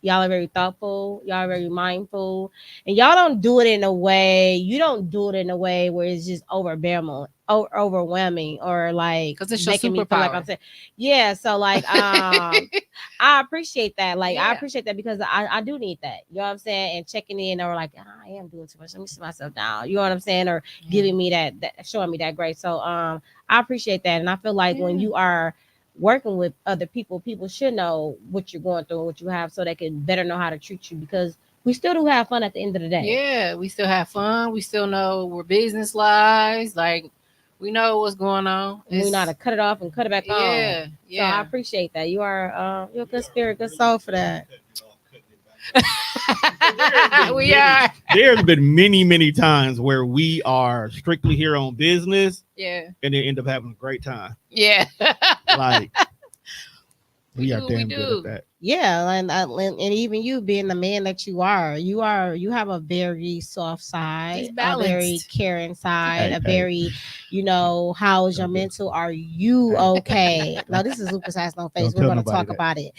Speaker 3: y'all are very thoughtful. Y'all are very mindful, and y'all don't do it in a way. You don't do it in a way where it's just overbearing. overwhelming or like
Speaker 6: 'Cause it's your
Speaker 3: making me feel like
Speaker 6: superpower.
Speaker 3: I'm saying, yeah. So like, I appreciate that. Like, I
Speaker 6: Yeah.
Speaker 3: appreciate that because I do need that. You know what I'm saying? And checking in or like, I am doing too much. Let me sit myself down. You know what I'm saying? Or giving me that, showing me that grace. So I appreciate that. And I feel like when you are working with other people, people should know what you're going through and what you have so they can better know how to treat you because we still do have fun at the end of the day.
Speaker 6: Yeah, we still have fun. We still know we're business lives. Like we know what's going on.
Speaker 3: And we know how to cut it off and cut it back on.
Speaker 6: Yeah,
Speaker 3: So I
Speaker 6: yeah.
Speaker 3: appreciate that. You are you're a good spirit, good soul for that.
Speaker 6: We are.
Speaker 4: There's been many times where we are strictly here on business
Speaker 6: Yeah,
Speaker 4: and then end up having a great time.
Speaker 6: yeah.
Speaker 4: Like we are
Speaker 6: do what we
Speaker 4: damn good
Speaker 6: do.
Speaker 4: at that.
Speaker 3: Yeah, and even you being the man that you have a very soft side,
Speaker 6: He's
Speaker 3: a
Speaker 6: balanced.
Speaker 3: very caring side,
Speaker 4: Hey,
Speaker 3: a very, how is your mental? Are you okay? No, this is Lupus Has No Face.
Speaker 4: Don't
Speaker 3: We're
Speaker 4: tell
Speaker 3: going to
Speaker 4: nobody
Speaker 3: talk
Speaker 4: that.
Speaker 3: about it.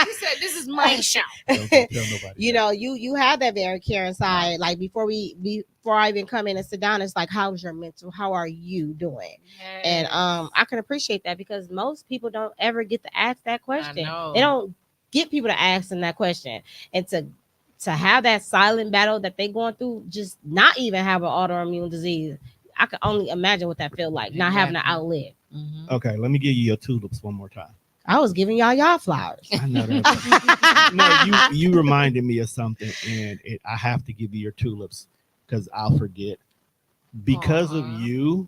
Speaker 6: He said, "This is my show."
Speaker 4: Don't tell nobody.
Speaker 3: You know, you have that very caring side. Like before I even come in and sit down, it's like, how's your mental? How are you doing? And I can appreciate that because most people don't ever get to ask that question.
Speaker 6: know.
Speaker 3: They don't get people to ask them that question. And to have that silent battle that they going through, just not even have an autoimmune disease. I can only imagine what that feel like, not having an outlet.
Speaker 6: Mhm.
Speaker 4: Okay, let me give you your tulips one more time.
Speaker 3: I was giving y'all flowers.
Speaker 4: I know that. No, you reminded me of something, and I have to give you your tulips because I'll forget. Because of
Speaker 6: Aw.
Speaker 4: you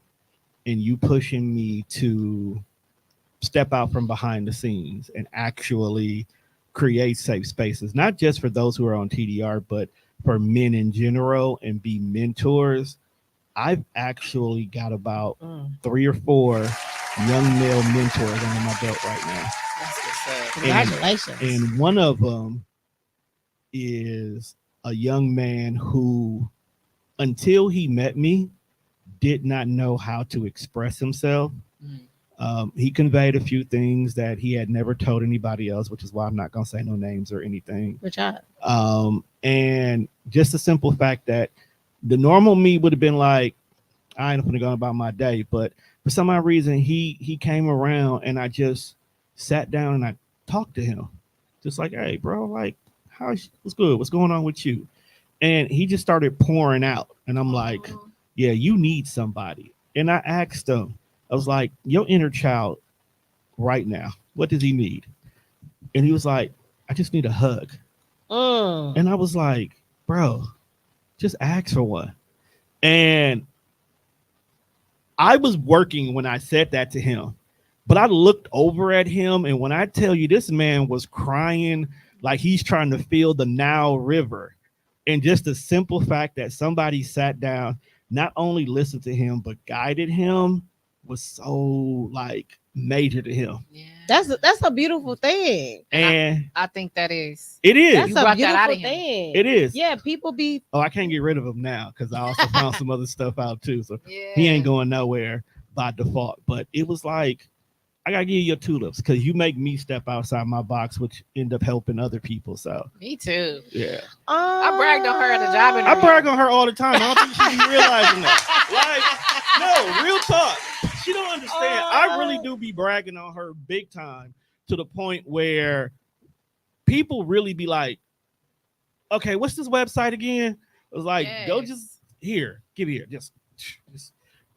Speaker 4: and you pushing me to step out from behind the scenes and actually create safe spaces, not just for those who are on TDR, but for men in general and be mentors. I've actually got about 3 or 4 young male mentors under my belt right now.
Speaker 6: That's what's up.
Speaker 3: Congratulations.
Speaker 4: And one of them is a young man who, until he met me, did not know how to express himself. He conveyed a few things that he had never told anybody else, which is why I'm not going to say no names or anything.
Speaker 3: Good job.
Speaker 4: And just the simple fact that the normal me would have been like, I ain't going to go about my day. But for some odd reason, he came around and I just sat down and I talked to him. Just like, hey, bro, like, what's good? What's going on with you? And he just started pouring out. And I'm like, yeah, you need somebody. And I asked him, I was like, your inner child right now, what does he need? And he was like, I just need a hug. And I was like, bro, just ask for one. And I was working when I said that to him, but I looked over at him. And when I tell you, this man was crying like he's trying to feel the Nile River. And just the simple fact that somebody sat down, not only listened to him, but guided him was so like major to him.
Speaker 6: Yeah.
Speaker 3: That's a beautiful thing.
Speaker 4: And
Speaker 6: I think that is.
Speaker 4: it is.
Speaker 3: That's
Speaker 6: You
Speaker 3: a
Speaker 6: brought that out
Speaker 3: beautiful
Speaker 6: of him.
Speaker 3: thing.
Speaker 4: It is.
Speaker 3: Yeah, people be
Speaker 4: Oh, I can't get rid of him now because I also found some other stuff out too. So
Speaker 6: Yeah.
Speaker 4: he ain't going nowhere by default. But it was like, I gotta give you your tulips because you make me step outside my box, which end up helping other people. So
Speaker 6: Me too.
Speaker 4: yeah,
Speaker 6: I bragged on her at the job
Speaker 4: I
Speaker 6: interview.
Speaker 4: brag on her all the time. I don't think she be realizing that. Like, no, real talk. She don't understand. I really do be bragging on her big time to the point where people really be like, okay, what's this website again? I was like, go just here, give here. Just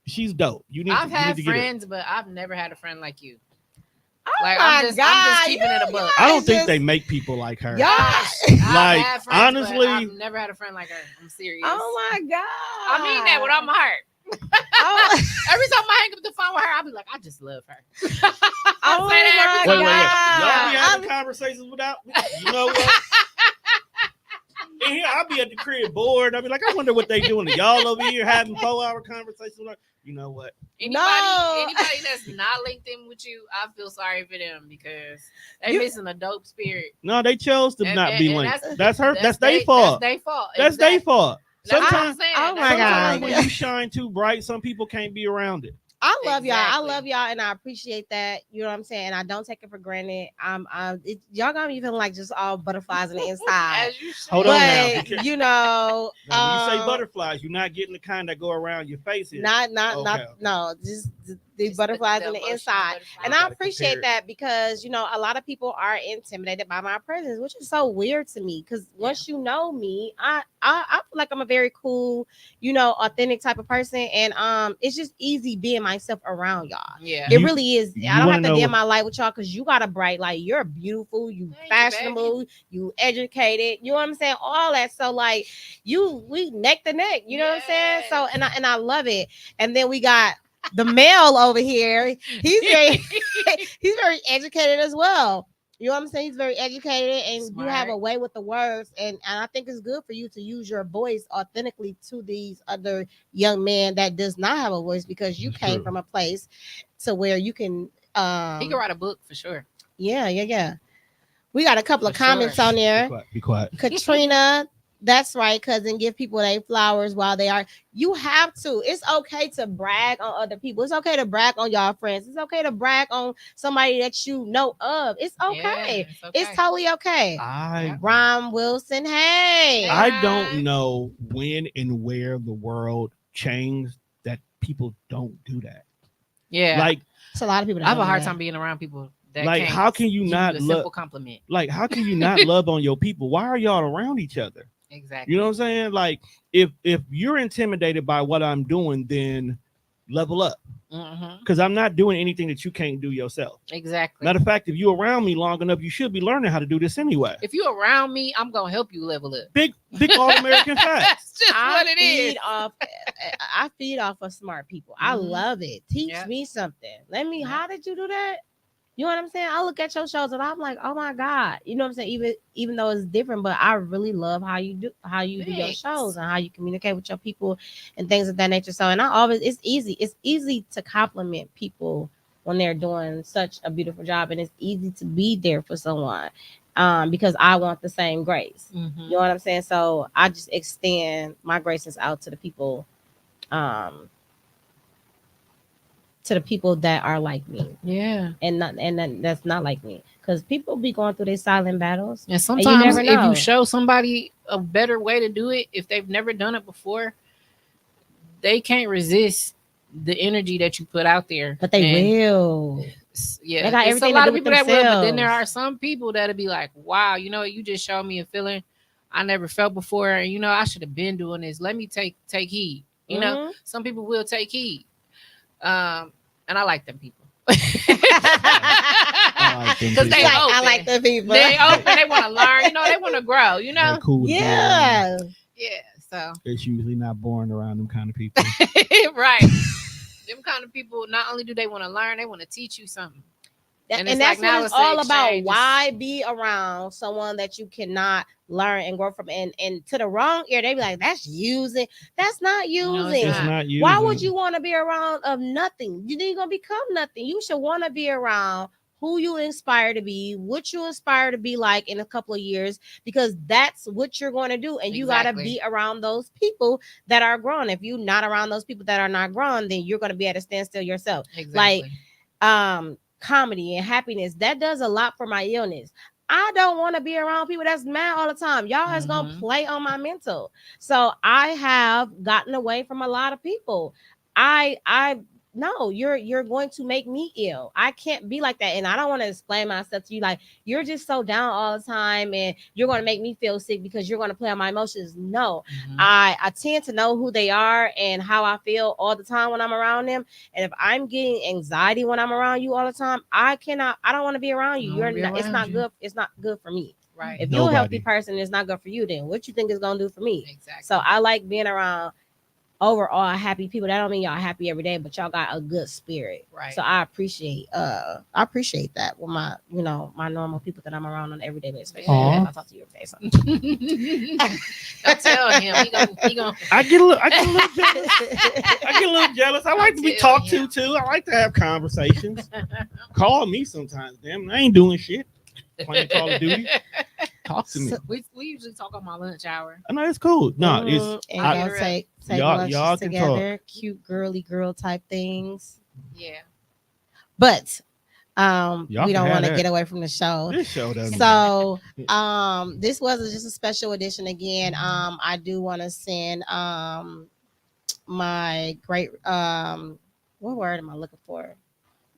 Speaker 4: she's dope. You need
Speaker 6: I've
Speaker 4: to,
Speaker 6: had
Speaker 4: you need to get her.
Speaker 6: friends, but I've never had a friend like you.
Speaker 3: Oh
Speaker 6: Like
Speaker 3: my
Speaker 6: I'm just
Speaker 3: God,
Speaker 6: keeping it a buck.
Speaker 4: I don't think they make people like her.
Speaker 3: Y'all-
Speaker 6: I've
Speaker 4: Like,
Speaker 6: had friends, but
Speaker 4: honestly-
Speaker 6: I've never had a friend like her. I'm serious.
Speaker 3: Oh my God.
Speaker 6: I mean that with all my heart.
Speaker 3: Oh,
Speaker 6: Every time I hang up the phone with her, I'll be like, I just love her.
Speaker 3: oh
Speaker 6: say that every
Speaker 3: my
Speaker 4: Wait. Y'all be
Speaker 3: God.
Speaker 4: having conversations without, you know what? And here I'll be at the crib bored. I'll be like, I wonder what they doing. Y'all over here having 4-hour conversations. Like, you know what?
Speaker 6: Anybody that's not linked in with you, I feel sorry for them because they missing a dope spirit.
Speaker 4: No, they chose to
Speaker 6: And-
Speaker 4: not
Speaker 6: and-
Speaker 4: be
Speaker 6: and
Speaker 4: linked. That's her. That's their fault.
Speaker 6: That's their fault.
Speaker 4: That's their fault.
Speaker 6: That's what I'm
Speaker 4: Sometimes,
Speaker 6: saying.
Speaker 3: Oh
Speaker 6: That's
Speaker 3: my
Speaker 6: what I'm
Speaker 3: God.
Speaker 4: sometimes when you shine too bright, some people can't be around it.
Speaker 3: I love y'all. I
Speaker 6: Exactly.
Speaker 3: love y'all, and I appreciate that. You know what I'm saying? And I don't take it for granted. Y'all got me feeling like just all butterflies on the inside.
Speaker 6: As you should.
Speaker 4: Hold on now.
Speaker 3: But you know,
Speaker 4: Now, when you say butterflies, you're not getting the kind that go around your face.
Speaker 3: not
Speaker 4: Okay.
Speaker 3: no, just the
Speaker 6: Just
Speaker 3: butterflies on the
Speaker 6: emotional
Speaker 3: inside.
Speaker 6: butterflies.
Speaker 3: And
Speaker 4: You
Speaker 3: I
Speaker 4: gotta
Speaker 3: appreciate
Speaker 4: compare it.
Speaker 3: that because, you know, a lot of people are intimidated by my presence, which is so weird to me. Because once you know me, I feel like I'm a very cool, you know, authentic type of person. And it's just easy being myself around y'all.
Speaker 6: Yeah.
Speaker 3: It
Speaker 4: You-
Speaker 3: really is.
Speaker 4: you
Speaker 3: I don't
Speaker 4: wanna
Speaker 3: have to
Speaker 4: know
Speaker 3: dim
Speaker 4: what-
Speaker 3: my light with y'all because you got a bright light. You're beautiful, you
Speaker 6: Thank you,
Speaker 3: fashionable, you educated. You know what I'm saying? All that. So like we neck to neck. You know what I'm saying? So and I love it. And then we got the male over here. He's very he's very educated as well. You know what I'm saying? He's very educated and you have a
Speaker 6: Smart.
Speaker 3: way with the words. And I think it's good for you to use your voice authentically to these other young men that does not have a voice because you
Speaker 4: That's
Speaker 3: came
Speaker 4: true.
Speaker 3: from a place to where you can
Speaker 6: He can write a book for sure.
Speaker 3: yeah. We got a couple of
Speaker 6: For
Speaker 3: comments
Speaker 6: sure.
Speaker 3: on
Speaker 4: Be
Speaker 3: there.
Speaker 4: quiet. Be quiet.
Speaker 3: Katrina, that's right, cousin. Give people their flowers while they are. You have to. It's okay to brag on other people. It's okay to brag on y'all friends. It's okay to brag on somebody that you know of. It's okay.
Speaker 6: Yeah,
Speaker 3: It's totally okay.
Speaker 4: I
Speaker 3: Ron Wilson, hey.
Speaker 4: I don't know when and where the world changed that people don't do that.
Speaker 6: Yeah.
Speaker 4: Like
Speaker 3: It's a lot of people that
Speaker 6: I have
Speaker 3: don't
Speaker 6: a
Speaker 3: do
Speaker 6: hard
Speaker 3: that.
Speaker 6: time being around people that
Speaker 4: Like,
Speaker 6: can't
Speaker 4: how can you
Speaker 6: give
Speaker 4: not
Speaker 6: a
Speaker 4: love-
Speaker 6: simple compliment?
Speaker 4: like how can you not love on your people? Why are y'all around each other?
Speaker 6: Exactly.
Speaker 4: You know what I'm saying? Like if you're intimidated by what I'm doing, then level up.
Speaker 6: Mm-hmm.
Speaker 4: Because I'm not doing anything that you can't do yourself.
Speaker 6: Exactly.
Speaker 4: Matter of fact, if you're around me long enough, you should be learning how to do this anyway.
Speaker 6: If you're around me, I'm gonna help you level up.
Speaker 4: Big all American fact.
Speaker 6: That's just what it is.
Speaker 3: I feed off of smart people. I
Speaker 6: Mhm.
Speaker 3: love it. Teach
Speaker 6: Yeah.
Speaker 3: me something. Let me.
Speaker 6: Yeah.
Speaker 3: How did you do that? You know what I'm saying? I look at your shows and I'm like, oh my god. You know what I'm saying? Even though it's different, but I really love how you do your
Speaker 6: Thanks.
Speaker 3: shows and how you communicate with your people and things of that nature. So, and I always it's easy to compliment people when they're doing such a beautiful job, and it's easy to be there for someone. Because I want the same grace.
Speaker 6: Mhm.
Speaker 3: You know what I'm saying? So I just extend my graces out to the people, that are like me,
Speaker 6: Yeah.
Speaker 3: and that's not like me. Because people be going through their silent battles.
Speaker 6: And sometimes
Speaker 3: never
Speaker 6: if
Speaker 3: know.
Speaker 6: you show somebody a better way to do it, if they've never done it before, they can't resist the energy that you put out there.
Speaker 3: But they
Speaker 6: And
Speaker 3: will.
Speaker 6: Yeah,
Speaker 3: They got
Speaker 6: it's
Speaker 3: everything
Speaker 6: a
Speaker 3: to
Speaker 6: lot
Speaker 3: do
Speaker 6: of
Speaker 3: with
Speaker 6: people that will, but then there
Speaker 3: themselves.
Speaker 6: are some people that'll be like, "Wow, you know, you just showed me a feeling I never felt before, and you know, I should have been doing this. Let me take heed." You know,
Speaker 3: Mhm.
Speaker 6: some people will take heed, and I like them people.
Speaker 4: I like them
Speaker 6: Because they
Speaker 4: people.
Speaker 6: open.
Speaker 3: I like the people.
Speaker 6: They open. They want to learn. You know, they want to grow. You know,
Speaker 4: They're cool to be around.
Speaker 3: Yeah.
Speaker 6: yeah. So
Speaker 4: It's usually not boring around them kind of people.
Speaker 6: right, them kind of people. Not only do they want to learn, they want to teach you something.
Speaker 3: And,
Speaker 6: it's
Speaker 3: that's
Speaker 6: like now
Speaker 3: what it's
Speaker 6: it's an
Speaker 3: all about.
Speaker 6: exchange.
Speaker 3: Why be around someone that you cannot learn and grow from? And to the wrong ear, they be like, "That's using." That's not using.
Speaker 6: No, it's
Speaker 4: It's
Speaker 6: not.
Speaker 4: not you.
Speaker 3: Why would you want to be around of nothing? You ain't gonna become nothing. You should want to be around who you inspire to be, what you inspire to be like in a couple of years, because that's what you're going to do. And you got to
Speaker 6: Exactly.
Speaker 3: be around those people that are grown. If you're not around those people that are not grown, then you're going to be at a standstill yourself.
Speaker 6: Exactly.
Speaker 3: Like comedy and happiness, that does a lot for my illness. I don't want to be around people that's mad all the time. Y'all is gonna
Speaker 6: Mhm.
Speaker 3: play on my mental. So I have gotten away from a lot of people. I no, you're going to make me ill. I can't be like that. And I don't want to explain myself to you like you're just so down all the time and you're going to make me feel sick because you're going to play on my emotions. No,
Speaker 6: Mhm.
Speaker 3: I tend to know who they are and how I feel all the time when I'm around them. And if I'm getting anxiety when I'm around you all the time, I don't want to be around you.
Speaker 6: I don't
Speaker 3: You're
Speaker 6: wanna be
Speaker 3: not, it's
Speaker 6: around
Speaker 3: not
Speaker 6: you.
Speaker 3: good. It's not good for me.
Speaker 6: Right.
Speaker 3: If you're a healthy
Speaker 4: Nobody.
Speaker 3: person, it's not good for you. Then what you think it's gonna do for me?
Speaker 6: Exactly.
Speaker 3: So I like being around overall happy people. That don't mean y'all happy every day, but y'all got a good spirit.
Speaker 6: Right.
Speaker 3: So I appreciate that with my my normal people that I'm around on an everyday basis.
Speaker 4: Aw.
Speaker 3: I talk to you every day. So.
Speaker 6: Don't tell him. He gonna
Speaker 4: I get a little jealous. I get a little jealous. I like to be
Speaker 6: Tell
Speaker 4: talked to too. I like to have conversations. Call me sometimes. Damn, I ain't doing shit. Playing Call of Duty. Talk to me.
Speaker 3: So-
Speaker 6: we usually talk on my lunch hour.
Speaker 4: I know it's cool. No, it's
Speaker 3: and
Speaker 4: I-
Speaker 3: y'all take
Speaker 4: y'all-
Speaker 3: lunches
Speaker 4: y'all can
Speaker 3: together, cute girly girl type things.
Speaker 6: Yeah.
Speaker 3: But
Speaker 4: Y'all
Speaker 3: we
Speaker 4: can
Speaker 3: don't
Speaker 4: have
Speaker 3: want to
Speaker 4: that.
Speaker 3: get away from the show.
Speaker 4: This show doesn't.
Speaker 3: So this was just a special edition again. I do want to send my great what word am I looking for?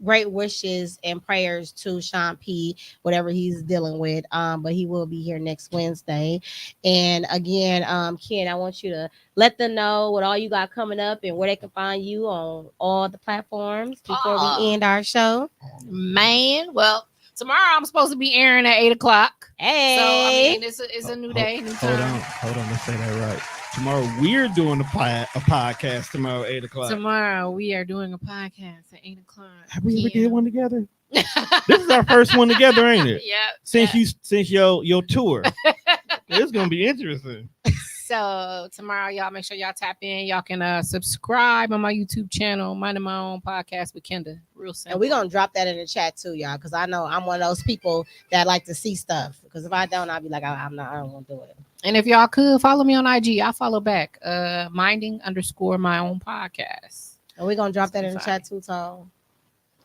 Speaker 3: Great wishes and prayers to Sean P, whatever he's dealing with. But he will be here next Wednesday. And again, Ken, I want you to let them know what all you got coming up and where they can find you on all the platforms before we end our show.
Speaker 6: Man, well, tomorrow I'm supposed to be airing at 8:00.
Speaker 3: Hey,
Speaker 6: So I mean, it's a new day, new
Speaker 4: Hold
Speaker 6: time.
Speaker 4: on. Let's say that right. Tomorrow we're doing a podcast tomorrow 8:00.
Speaker 6: Tomorrow we are doing a podcast at 8:00.
Speaker 4: Have we ever did one together? This is our first one together, ain't it?
Speaker 6: Yeah.
Speaker 4: Since your tour, it's gonna be interesting.
Speaker 6: So tomorrow, y'all make sure y'all tap in. Y'all can subscribe on my YouTube channel, Minding My Own Podcast with Kenda. Real simple.
Speaker 3: and we're gonna drop that in the chat too, y'all, because I know I'm one of those people that like to see stuff. Because if I don't, I'll be like, I don't want to do it.
Speaker 6: And if y'all could follow me on IG, I'll follow back. Minding_my own podcast.
Speaker 3: And we're gonna drop that in the
Speaker 6: Fine.
Speaker 3: chat too, Tom.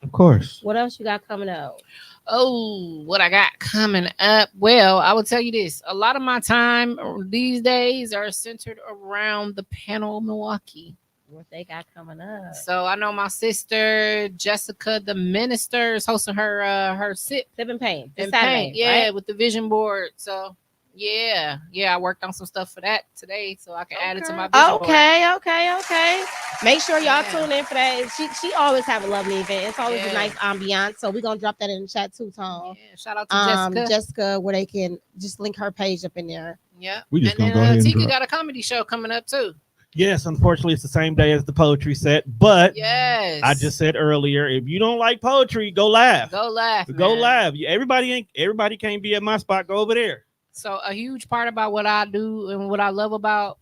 Speaker 4: Of course.
Speaker 3: What else you got coming up?
Speaker 6: Oh, what I got coming up? Well, I will tell you this. A lot of my time these days are centered around the panel Milwaukee.
Speaker 3: What they got coming up?
Speaker 6: So I know my sister Jessica, the minister, is hosting her sip
Speaker 3: Sip and paint. This
Speaker 6: and
Speaker 3: Saturday,
Speaker 6: paint, yeah,
Speaker 3: right?
Speaker 6: with the vision board. So yeah, I worked on some stuff for that today, so I can add it to my vision board.
Speaker 3: Okay. Make sure y'all
Speaker 6: Yeah.
Speaker 3: tune in for that. She always have a lovely event. It's always a
Speaker 6: Yeah.
Speaker 3: nice ambiance. So we're gonna drop that in the chat too, Tom.
Speaker 6: Yeah, shout out to Jessica.
Speaker 3: Jessica, where they can just link her page up in there.
Speaker 6: Yeah,
Speaker 4: We just
Speaker 6: and
Speaker 4: gonna
Speaker 6: then
Speaker 4: go ahead and
Speaker 6: Tika
Speaker 4: drop.
Speaker 6: got a comedy show coming up too.
Speaker 4: Yes, unfortunately, it's the same day as the poetry set. But
Speaker 6: Yes,
Speaker 4: I just said earlier, if you don't like poetry, go live.
Speaker 6: go laugh.
Speaker 4: Go
Speaker 6: man.
Speaker 4: live. Everybody can't be at my spot. Go over there.
Speaker 6: So a huge part about what I do and what I love about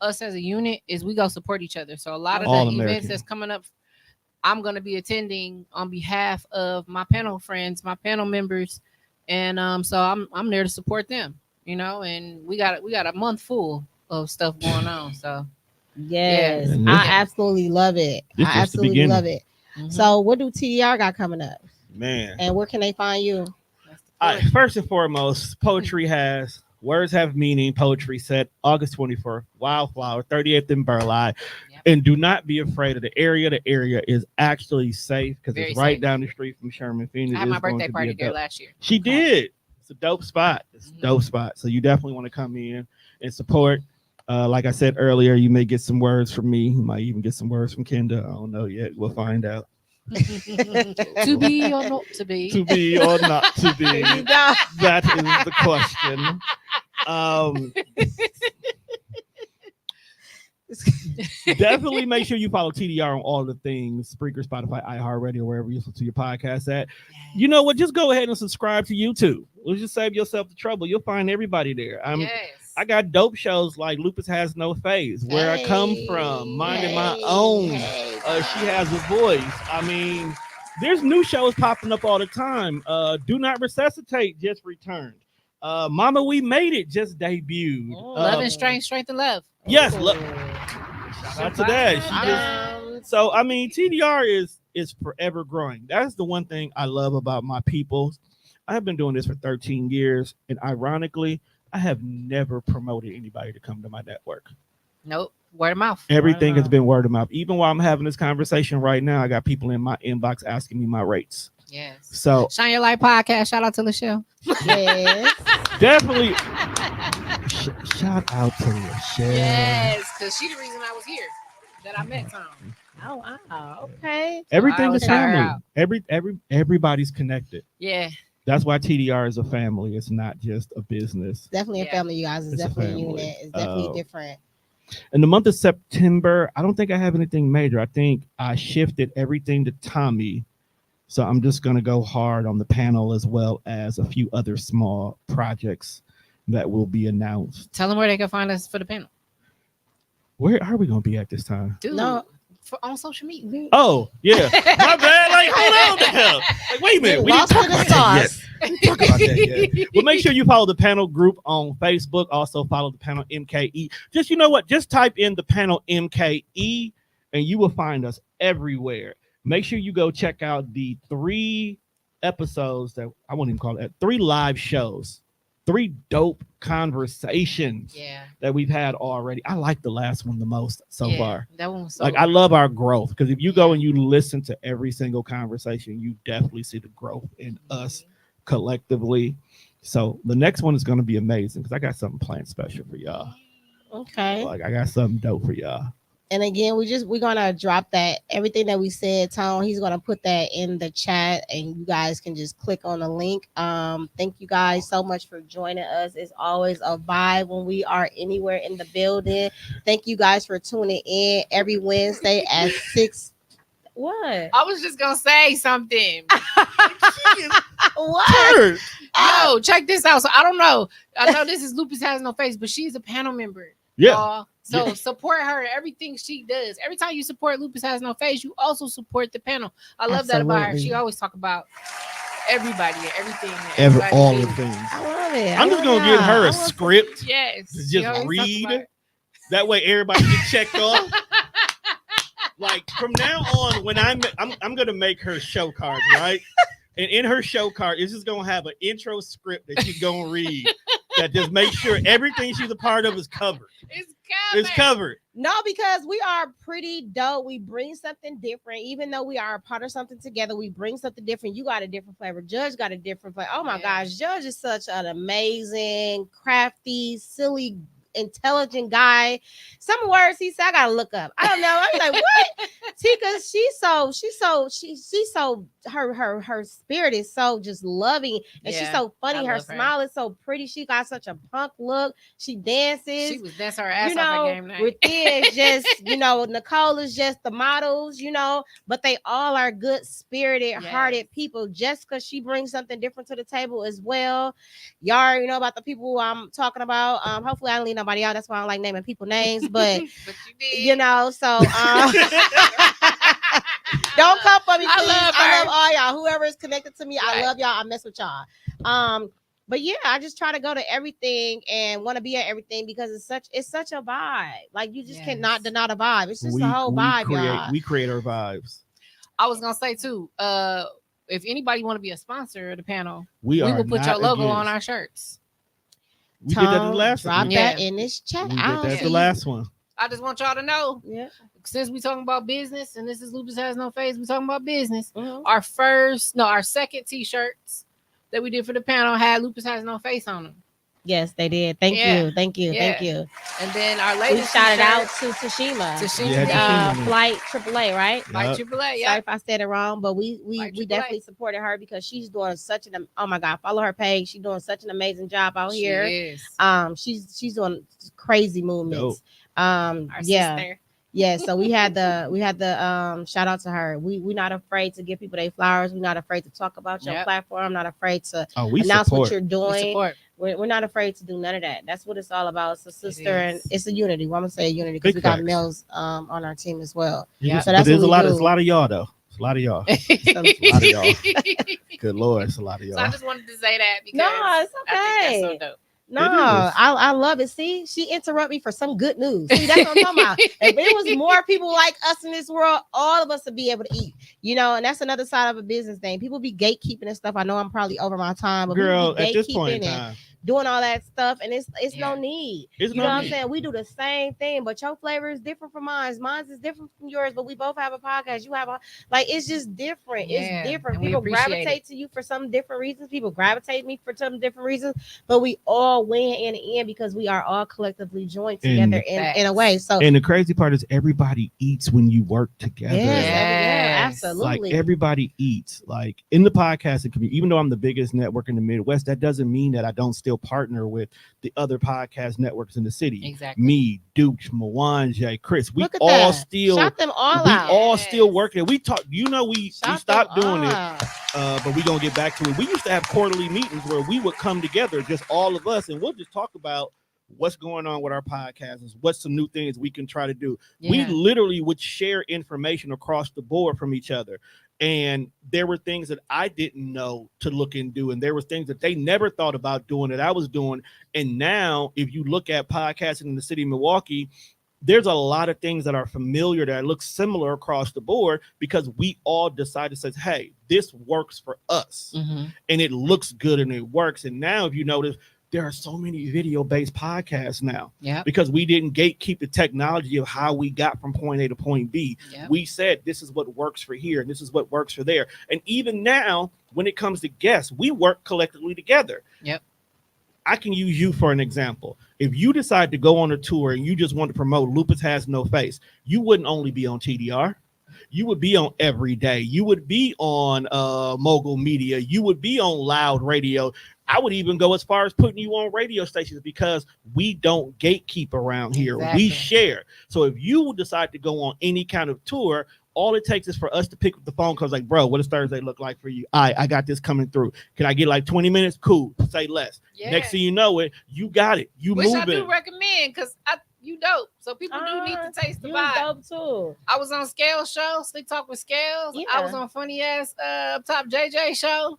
Speaker 6: us as a unit is we go support each other. So a lot of
Speaker 4: All
Speaker 6: the
Speaker 4: American.
Speaker 6: events that's coming up, I'm going to be attending on behalf of my panel friends, my panel members, and so I'm there to support them. And we got a month full of stuff going on. So
Speaker 3: Yes,
Speaker 4: Yeah.
Speaker 3: I absolutely love it.
Speaker 4: This
Speaker 3: I
Speaker 4: just the
Speaker 3: absolutely
Speaker 4: beginning.
Speaker 3: love it.
Speaker 6: mhm.
Speaker 3: So what do TDR got coming up?
Speaker 4: Man.
Speaker 3: And where can they find you?
Speaker 6: That's the
Speaker 4: All right,
Speaker 6: push.
Speaker 4: first and foremost, poetry has Words Have Meaning poetry set August 24th, Wildflower, 38th in Burleigh.
Speaker 6: Yep.
Speaker 4: And do not be afraid of the area. The area is actually safe because
Speaker 6: Very
Speaker 4: it's right
Speaker 6: safe.
Speaker 4: down the street from Sherman Phoenix.
Speaker 6: I had my
Speaker 4: It's going
Speaker 6: birthday
Speaker 4: to be
Speaker 6: party
Speaker 4: a
Speaker 6: there
Speaker 4: dope-
Speaker 6: last year.
Speaker 4: She did. It's a dope spot. It's a
Speaker 6: Mhm.
Speaker 4: dope spot. So you definitely want to come in and support. Like I said earlier, you may get some words from me. You might even get some words from Kenda. I don't know yet. We'll find out.
Speaker 6: To be or not to be.
Speaker 4: To be or not to be.
Speaker 3: There you go.
Speaker 4: That is the question. Definitely make sure you follow TDR on all the things, Spreaker, Spotify, iHeartRadio, wherever you listen to your podcast at. You know what? Just go ahead and subscribe to YouTube. Let's just save yourself the trouble. You'll find everybody there.
Speaker 6: Yes.
Speaker 4: I got dope shows like Lupus Has No Face, Where I Come From, Minding My Own. She Has a Voice. I mean, there's new shows popping up all the time. Do Not Resuscitate just returned. Mama We Made It just debuted.
Speaker 6: Love and strength and love.
Speaker 4: Yes, shout out to that. So I mean, TDR is forever growing. That's the one thing I love about my people. I have been doing this for 13 years, and ironically, I have never promoted anybody to come to my network.
Speaker 6: Nope. Word of mouth.
Speaker 4: Everything
Speaker 6: Word of
Speaker 4: has been word of mouth. Even while I'm having this conversation right now, I got people in my inbox asking me my rates.
Speaker 6: Yes.
Speaker 4: So
Speaker 6: Shine Your Light podcast. Shout out to Lachelle.
Speaker 3: Yes.
Speaker 4: definitely shout out to Lachelle.
Speaker 6: Yes, because she the reason I was here. That I met Tom.
Speaker 3: Oh wow. Okay.
Speaker 4: Everything
Speaker 6: I
Speaker 4: is
Speaker 6: would shout her
Speaker 4: family.
Speaker 6: out.
Speaker 4: Everybody's connected.
Speaker 6: Yeah.
Speaker 4: That's why TDR is a family. It's not just a business.
Speaker 3: Definitely a
Speaker 6: Yeah.
Speaker 3: family, you guys. It's
Speaker 4: It's a
Speaker 3: definitely a
Speaker 4: family.
Speaker 3: unit. It's definitely different.
Speaker 4: In the month of September, I don't think I have anything major. I think I shifted everything to Tommy. So I'm just going to go hard on the panel as well as a few other small projects that will be announced.
Speaker 6: Tell them where they can find us for the panel.
Speaker 4: Where are we going to be at this time?
Speaker 6: Dude,
Speaker 3: No.
Speaker 6: on social media.
Speaker 4: Oh, yeah. My bad. Like, hold on now. Like, wait a minute. We didn't
Speaker 3: Lost
Speaker 4: talk
Speaker 3: in the
Speaker 4: about that yet.
Speaker 3: sauce.
Speaker 4: Talk about that yet. Well, make sure you follow the panel group on Facebook. Also follow the panel MKE. Just, you know what? Just type in the panel MKE and you will find us everywhere. make sure you go check out the 3 episodes that I won't even call it 3 live shows, 3 dope conversations that we've had already. I like the last one the most so far.
Speaker 6: That one was so
Speaker 4: I love our growth, because if you go and you listen to every single conversation, you definitely see the growth in us collectively. So the next one is going to be amazing, because I got something planned special for y'all.
Speaker 3: Okay.
Speaker 4: Like, I got something dope for y'all.
Speaker 3: And again, we're gonna drop that everything that we said, Tone. He's gonna put that in the chat, and you guys can just click on the link. Thank you guys so much for joining us. It's always a vibe when we are anywhere in the building. Thank you guys for tuning in every Wednesday at 6. What?
Speaker 6: I was just gonna say something.
Speaker 3: What?
Speaker 6: Yo, check this out. So I don't know. I know this is Lupus Has No Face, but she's a panel member.
Speaker 4: Yeah.
Speaker 6: Y'all. So support her in everything she does. Every time you support Lupus Has No Face, you also support the panel. I love that about her. She always talk about everybody and everything.
Speaker 4: All the things.
Speaker 3: I love it.
Speaker 4: I'm just gonna give her a script.
Speaker 6: Yes.
Speaker 4: To just read. That way everybody can check off. Like, from now on, when I'm gonna make her show card, right? And in her show card, it's just gonna have an intro script that she's gonna read that just makes sure everything she's a part of is covered. It's covered.
Speaker 3: No, because we are pretty dope. We bring something different. Even though we are a part of something together, we bring something different. You got a different flavor. Judge got a different flavor. Oh my gosh, Judge is such an amazing, crafty, silly, intelligent guy. Some words he said I gotta look up. I don't know. I'm like, what? Tika, she's so her spirit is so just loving, and she's so funny. Her smile is so pretty. She got such a punk look. She dances.
Speaker 6: She was dancing her ass off at game night.
Speaker 3: Within just Nicole is just the models, but they all are good spirited, hearted people. Just because she brings something different to the table as well. Y'all already know about the people who I'm talking about. Hopefully I don't leave nobody out. That's why I don't like naming people names, but you did. So don't come for me, please. I love all y'all. Whoever is connected to me, I love y'all. I mess with y'all. But yeah, I just try to go to everything and want to be at everything because it's such a vibe. Like, you just cannot deny the vibe. It's just the whole vibe, y'all.
Speaker 4: We create our vibes.
Speaker 6: I was gonna say too, if anybody want to be a sponsor of the panel, we
Speaker 4: will
Speaker 6: put your logo on our shirts.
Speaker 4: We did that the last
Speaker 3: one. Drop that in this chat.
Speaker 4: That's the last one.
Speaker 6: I just want y'all to know,
Speaker 3: since
Speaker 6: we talking about business, and this is Lupus Has No Face, we talking about business. Our second t-shirts that we did for the panel had Lupus Has No Face on them.
Speaker 3: Yes, they did. Thank you.
Speaker 6: And then our latest,
Speaker 3: we shouted out to Tashima. Flight AAA, right?
Speaker 6: Flight AAA.
Speaker 3: Sorry if I said it wrong, but we definitely supported her because she's doing such an follow her page. She's doing such an amazing job out here. She's doing crazy movements.
Speaker 6: Our sister.
Speaker 3: Yeah, so we had the shout out to her. We're not afraid to give people their flowers. We're not afraid to talk about your platform. Not afraid to announce what you're doing. We're not afraid to do none of that. That's what it's all about. It's a sister and it's a unity. Well, I'm gonna say a unity because we got males on our team as well.
Speaker 4: Yeah, so that's there's a lot of y'all though. It's a lot of y'all. It's a lot of y'all. Good Lord, it's a lot of y'all.
Speaker 6: So I just wanted to say that because
Speaker 3: it's okay.
Speaker 6: I think that's so dope.
Speaker 3: No, I love it. See, she interrupt me for some good news. See, that's what I'm talking about. If it was more people like us in this world, all of us would be able to eat. And that's another side of a business thing. People be gatekeeping and stuff. I know I'm probably over my time, but
Speaker 4: girl, at this point in time,
Speaker 3: doing all that stuff, and it's no need. You know what I'm saying? We do the same thing, but your flavor is different from mine. Mine is different from yours, but we both have a podcast. You have it's just different. It's different. People gravitate to you for some different reasons. People gravitate me for some different reasons, but we all win in the end because we are all collectively joined together in a way. So,
Speaker 4: and the crazy part is everybody eats when you work together.
Speaker 3: Absolutely.
Speaker 4: Like, everybody eats. Like, in the podcasting community, even though I'm the biggest network in the Midwest, that doesn't mean that I don't still partner with the other podcast networks in the city.
Speaker 6: Exactly.
Speaker 4: Me, Dukes, Mwanje, Chris. We all still
Speaker 3: shout them all out.
Speaker 4: We all still working. We talk. We stopped doing it, but we gonna get back to it. We used to have quarterly meetings where we would come together, just all of us, and we'll just talk about what's going on with our podcasts, what's some new things we can try to do. We literally would share information across the board from each other. And there were things that I didn't know to look and do. And there were things that they never thought about doing that I was doing. And now, if you look at podcasting in the city of Milwaukee, there's a lot of things that are familiar that look similar across the board because we all decided to say, hey, this works for us. And it looks good and it works. And now if you notice, there are so many video-based podcasts now because we didn't gatekeep the technology of how we got from point A to point B. We said, this is what works for here and this is what works for there. And even now, when it comes to guests, we work collectively together. I can use you for an example. If you decide to go on a tour and you just want to promote Lupus Has No Face, you wouldn't only be on TDR. You would be on Every Day. You would be on Mogul Media. You would be on Loud Radio. I would even go as far as putting you on radio stations because we don't gatekeep around here. We share. So if you decide to go on any kind of tour, all it takes is for us to pick up the phone because like, bro, what does Thursday look like for you? I got this coming through. Can I get like 20 minutes? Cool. Say less. Next thing you know it, you got it. You
Speaker 6: Which
Speaker 4: moving.
Speaker 6: I do recommend because you dope. So people do need to taste the vibe.
Speaker 3: Dope too.
Speaker 6: I was on Scales show, Slick Talk with Scales. I was on Funny Ass Up Top JJ show.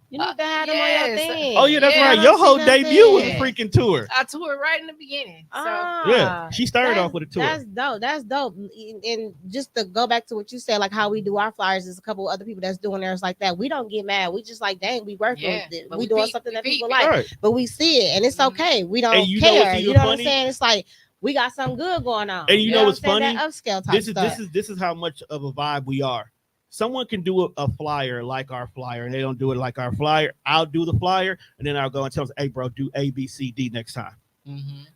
Speaker 3: You need to have them on your thing.
Speaker 4: Oh yeah, that's right. Your whole debut was a freaking tour.
Speaker 6: I toured right in the beginning. So
Speaker 4: yeah, she started off with a tour.
Speaker 3: That's dope. That's dope. And just to go back to what you said, like how we do our flyers, there's a couple other people that's doing theirs like that. We don't get mad. We just like, dang, we work with it. We doing something that people like, but we see it and it's okay. We don't care. You know what I'm saying? It's like we got something good going on.
Speaker 4: And you know what's funny?
Speaker 3: That upscale type stuff.
Speaker 4: This is how much of a vibe we are. Someone can do a flyer like our flyer, and they don't do it like our flyer. I'll do the flyer, and then I'll go and tell them, hey, bro, do A, B, C, D next time.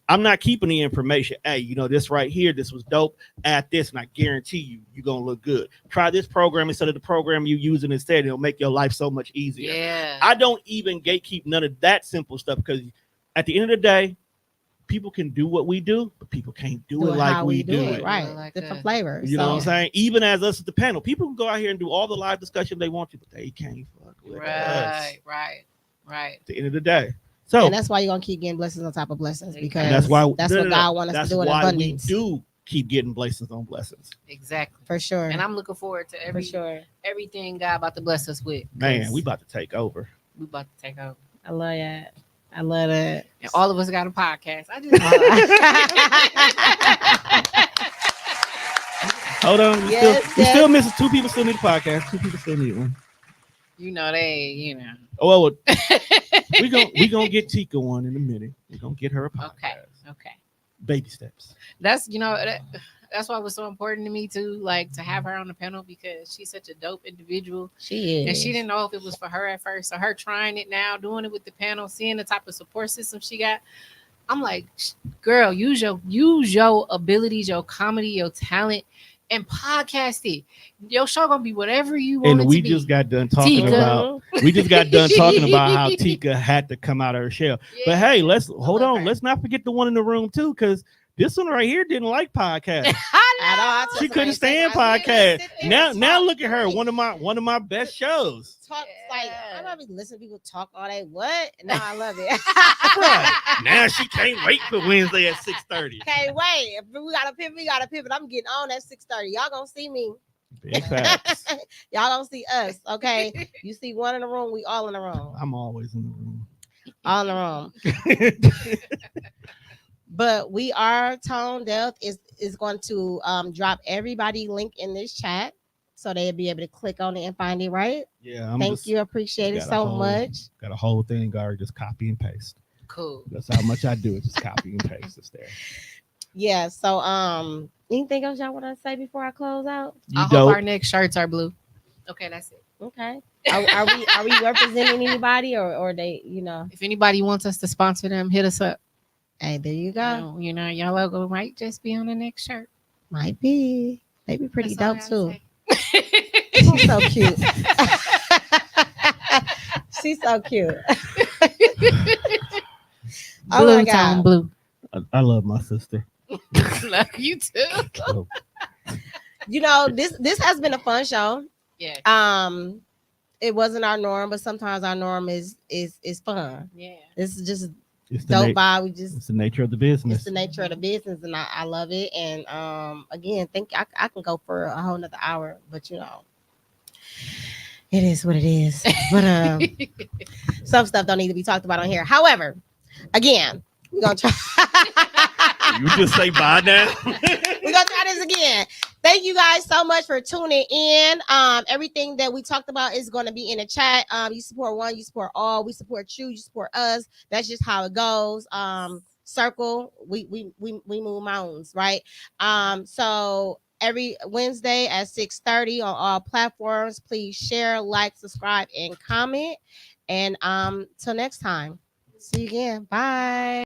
Speaker 4: I'm not keeping the information. Hey, you know, this right here, this was dope. Add this, and I guarantee you're going to look good. Try this program instead of the program you're using instead. It'll make your life so much easier. I don't even gatekeep none of that simple stuff because at the end of the day, people can do what we do, but people can't do it like we do it.
Speaker 3: Right. Like different flavors.
Speaker 4: You know what I'm saying? Even as us at the panel, people can go out here and do all the live discussion they want to, but they can't fuck with us. Right. At the end of the day. So
Speaker 3: and that's why you're gonna keep getting blessings on top of blessings because
Speaker 4: that's why
Speaker 3: what God wants us to do in abundance.
Speaker 4: We do keep getting blessings on blessings.
Speaker 6: Exactly.
Speaker 3: For sure.
Speaker 6: And I'm looking forward to everything God about to bless us with.
Speaker 4: Man, we about to take over.
Speaker 3: I love that. I love that.
Speaker 6: And all of us got a podcast. I just
Speaker 4: hold on. We still missing 2 people. Still need a podcast. 2 people still need one.
Speaker 6: You know they.
Speaker 4: Oh well, we gonna get Tika one in a minute. We're gonna get her a podcast.
Speaker 6: Okay.
Speaker 4: Baby steps.
Speaker 6: That's that's why it was so important to me too, like to have her on the panel because she's such a dope individual.
Speaker 3: She is.
Speaker 6: And she didn't know if it was for her at first. So her trying it now, doing it with the panel, seeing the type of support system she got. I'm like, girl, use your abilities, your comedy, your talent, and podcast it. Your show gonna be whatever you want.
Speaker 4: And we just got done talking about how Tika had to come out of her shell. Yeah. But hey, let's hold on. Let's not forget the one in the room too, because this one right here didn't like podcasts. She couldn't stand podcasts. Now look at her. One of my best shows.
Speaker 3: Like I'm not even listening to people talk all day. What? No, I love it.
Speaker 4: Right. Now she can't wait for Wednesday at 6:30.
Speaker 3: Can't wait. If we gotta pivot. I'm getting on at 6:30. Y'all gonna see me.
Speaker 4: Big facts.
Speaker 3: Y'all don't see us. Okay. You see one in the room, we all in the room.
Speaker 4: I'm always in the room.
Speaker 3: All in the room. But we are Tonedef is going to drop everybody link in this chat so they'll be able to click on it and find it, right?
Speaker 4: Yeah.
Speaker 3: Thank you. Appreciate it so much.
Speaker 4: Got a whole thing, guard. Just copy and paste.
Speaker 6: Cool.
Speaker 4: That's how much I do it. Just copy and paste. It's there.
Speaker 3: Yeah. So anything else y'all want to say before I close out?
Speaker 6: I hope our next shirts are blue. Okay, that's it.
Speaker 3: Okay. Are we representing anybody or they,
Speaker 6: if anybody wants us to sponsor them, hit us up.
Speaker 3: Hey, there you go.
Speaker 6: Your logo might just be on the next shirt.
Speaker 3: Might be. They be pretty dope too. She's so cute. She's so cute.
Speaker 6: Blue tone blue.
Speaker 4: I love my sister.
Speaker 6: Love you too.
Speaker 3: This has been a fun show.
Speaker 6: Yeah.
Speaker 3: It wasn't our norm, but sometimes our norm is fun.
Speaker 6: Yeah.
Speaker 3: This is just dope vibe.
Speaker 4: It's the nature of the business.
Speaker 3: It's the nature of the business, and I love it. And again, I can go for a whole nother hour, but it is what it is. But some stuff don't need to be talked about on here. However, again, We're gonna try.
Speaker 4: You just say bye now.
Speaker 3: We're gonna try this again. Thank you guys so much for tuning in. Everything that we talked about is going to be in the chat. You support one, you support all. We support you, you support us. That's just how it goes. Circle, we move mountains, right? So every Wednesday at 6:30 on all platforms. Please share, like, subscribe, and comment. And till next time. See you again. Bye.